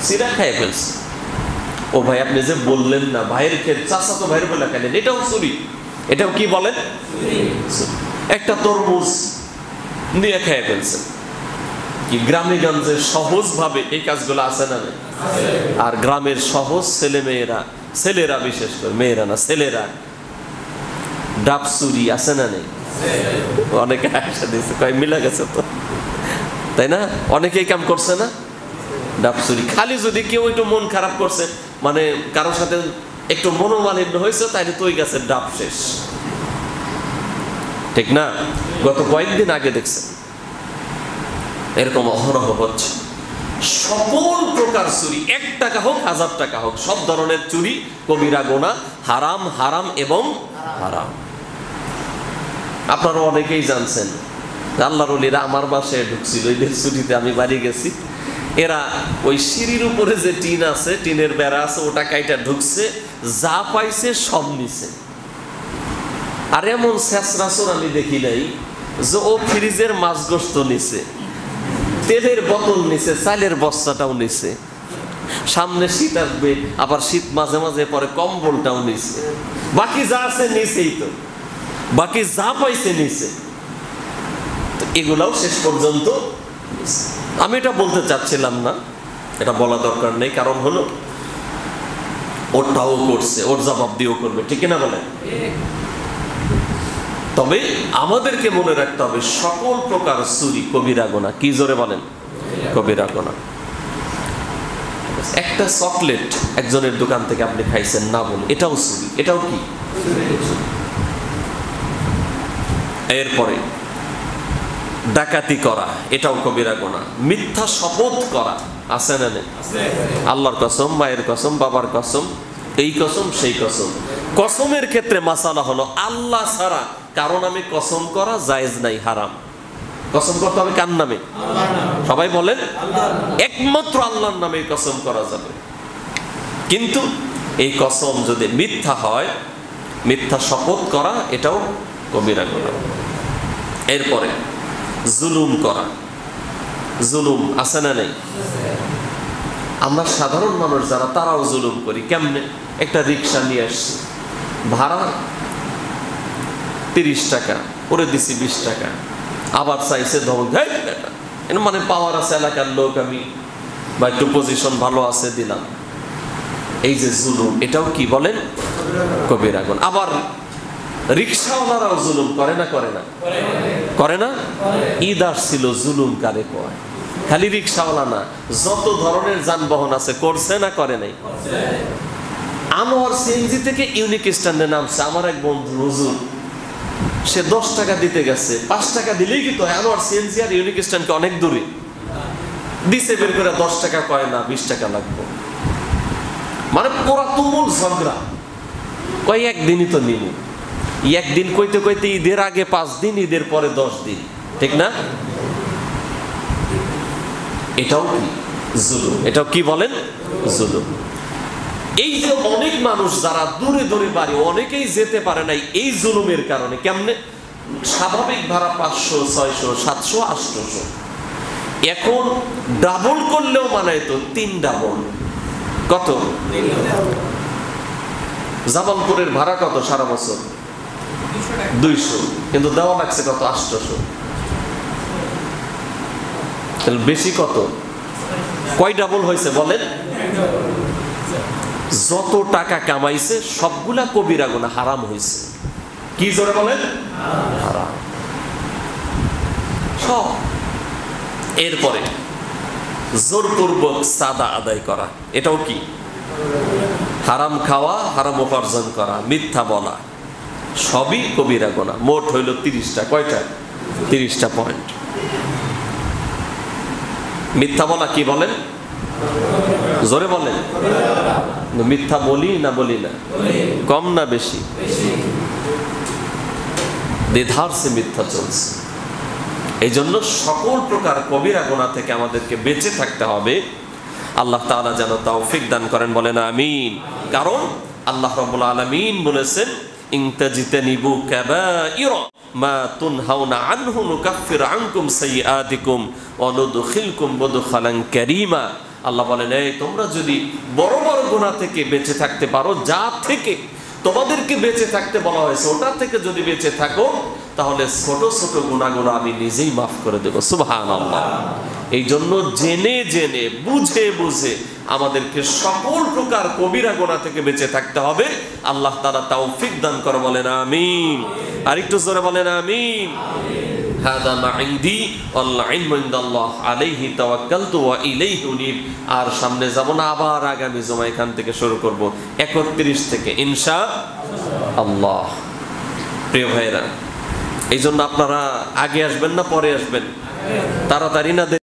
S1: চিরা খাইয়ে ফেলছে। ও ভাই আপনি যে বললেন না ভাইয়ের ক্ষেত, চাচাতো ভাইয়ের বলে খাইলেন, এটাও চুরি। এটাও কি বলেন? একটা তরমুজ নিয়ে খাইয়ে ফেলছে। কি গ্রামে গঞ্জে সহজ ভাবে এই কাজগুলো আছে না? আর গ্রামের সহজ ছেলে মেয়েরা, ছেলেরা বিশেষ করে, মেয়েরা না ছেলেরা, ডাব চুরি আছে না নেই? অনেকে আশা দিয়েছে, কয় মিলা গেছে তো, তাই না? অনেকেই কাম করছে না, ডাব চুরি। খালি যদি কেউ একটু মন খারাপ করছে, মানে কারোর সাথে একটু মনোমালিন্য হয়েছে, তাইলে তো ওই গাছের ডাব শেষ, ঠিক না? গত কয়েকদিন আগে দেখছেন এরকম অহরহ হচ্ছে। সকল প্রকার চুরি, 1 টাকা হোক, 1000 টাকা হোক, সব ধরনের চুরি কবিরা গুনাহ, হারাম, হারাম এবং হারাম। আপনারা অনেকেই জানছেন, আল্লাহর ওলিরা আমার বাসায় ঢুকছিল ঈদের ছুটিতে, আমি বাড়ি গেছি। এরা ওই সিঁড়ির উপরে যে টিন আছে, টিনের বেড়া আছে, ওটা কাইটা ঢুকছে, যা পাইছে সব নিছে। আর এমন শেষরাসর আমি দেখি নাই যে ও ফ্রিজের মাছ গোস্ত নিছে, তেলের বোতল নিছে, চালের বস্তাটাও নিছে। সামনে শীত আসবে, আবার শীত মাঝে মাঝে পরে কম্বলটাও নিছে। বাকি যা আছে নিছেই তো, বাকি যা পাইছে নিছে। এগুলাও শেষ পর্যন্ত আমি এটা বলতে চাচ্ছিলাম না, এটা বলা দরকার নেই, কারণ হলো ওরটাও করছে, ওর জবাব দিয়েও করবে, ঠিক না বলেন? তবে আমাদেরকে মনে রাখতে হবে, সকল প্রকার চুরি কবিরা গুনাহ। কি জোরে বলেন? কবিরা গুনাহ। একটা চকলেট একজনের দোকান থেকে আপনি খাইছেন না বলে, এটাও চুরি, এটাও কি? এরপরে ডাকাতি করা, এটাও কবিরা গুনাহ। মিথ্যা শপথ করা, আছে না নেই? আল্লাহর কসম, মায়ের কসম, বাবার কসম, এই কসম সেই কসম। কসমের ক্ষেত্রে মাসালা হলো আল্লাহ ছাড়া কারো নামে কসম করা জায়েজ নাই, হারাম। কসম করতে হবে কার নামে? সবাই বলেন, একমাত্র আল্লাহর নামে কসম করা যাবে। কিন্তু এই কসম যদি মিথ্যা হয়, মিথ্যা শপথ করা, এটাও কবিরা গুনাহ। এরপরে জুলুম করা। জুলুম আছে না নেই? আমরা সাধারণ মানুষ যারা তারাও জুলুম করি। কেমনে? একটা রিক্সা নিয়ে আসছি, ভাড়া 30 টাকা, করে দিছি 20 টাকা, আবার চাইছে ধমক, মানে পাওয়ার আছে এলাকার লোক আমি, বা একটু পজিশন ভালো আছে দিলাম। এই যে জুলুম, এটাও কি বলেন? কবিরা গুনাহ। আবার রিক্সাওয়ালারাও জুলুম করে না? করে না? করে না? ঈদ আসছিল, জুলুম কারে কয়? খালি রিক্সাওয়ালা না, যত ধরনের যানবাহন আছে করছে না করে নাই? আনোয়ার সিএনজি থেকে ইউনিক স্ট্যান্ডে নামছে আমার এক বন্ধু হুজুর, সে 10 টাকা দিতে গেছে, 5 টাকা দিলেই কি তো আনোয়ার সিএনজি আর ইউনিক স্ট্যান্ডকে অনেক দূরে দিছে, বের করে 10 টাকা কয় না 20 টাকা লাগবে। মানে পুরা তুমুল ঝগড়া। কয় একদিনই তো নিব, একদিন কইতে কইতে ঈদের আগে 5 দিন, ঈদের পরে 10 দিন, ঠিক না? এটাও কি জুলুম? এটাও কি বলেন? জুলুম। এই যে অনেক মানুষ যারা দূরে দূরে বাড়ি, অনেকেই যেতে পারে নাই এই জুলুমের কারণে। কেমনে? স্বাভাবিক ভাড়া 500, 600, 700, 800, এখন ডাবল করলেও মানায় তো 3 ডাবল। কত? জামালপুরের ভাড়া কত সারা বছর? 200, কিন্তু দেওয়া লাগছে কত? 800। বেশি কত? কয় ডাবল হয়েছে বলেন? যত টাকা কামাইছে সবগুলা কবিরা গুনাহ, হারাম হয়েছে। কি জোরে বলেন? হারাম সব। এরপরে জোরপূর্বক সাদা আদায় করা, এটাও কি? হারাম খাওয়া, হারাম উপার্জন করা, মিথ্যা বলা, সবই কবিরা গুনাহ। মোট হইল 30টা। কয়টা? 30টা পয়েন্ট। মিথ্যা বলা কি বলেন? জোরে বলেন। মিথ্যা বলি না বলি না? কম না বেশি? দ্বিধার সে মিথ্যা চলছে। এই জন্য সকল প্রকার কবিরা গুনাহ থেকে আমাদেরকে বেঁচে থাকতে হবে। আল্লাহ তাআলা যেন তৌফিক দান করেন, বলেন আমিন। কারণ আল্লাহ রাব্বুল আলামিন বলেছেন, ইন তাজতানিবু কাবাইরা মা তুনহাউনা আনহু নুকাফির আনকুম সাইয়্যাতিকুম ওয়া নুদখিলকুম মুদখালান কারীমা। আল্লাহ বলেন, এই তোমরা যদি বড় বড় গুনাহ থেকে বেঁচে থাকতে পারো, যা থেকে তোমাদেরকে বেঁচে থাকতে বলা হয়েছে ওটা থেকে যদি বেঁচে থাকো, তাহলে ছোট ছোট গুনাহগুলো আমি নিজেই মাফ করে দেব। সুবহানাল্লাহ। এই জন্য জেনে জেনে বুঝে বুঝে আমাদেরকে সকল প্রকার কবিরা গুনাহ থেকে বেঁচে থাকতে হবে। আল্লাহ তাআলা তৌফিক দান করে, বলেন আমিন। আর একটু জোরে বলেন আমিন। হাদা মা ইনদি ওয়াল ইলমু ইনদাল্লাহ আলাইহি তাওয়াক্কালতু ওয়া ইলাইহি উনীব। আর সামনে যাব না, আবার আগামী জুমা এখান থেকে শুরু করব 31 থেকে ইনশাআল্লাহ। প্রিয় ভাইরা, এই জন্য আপনারা আগে আসবেন না পরে আসবেন? তাড়াতাড়ি না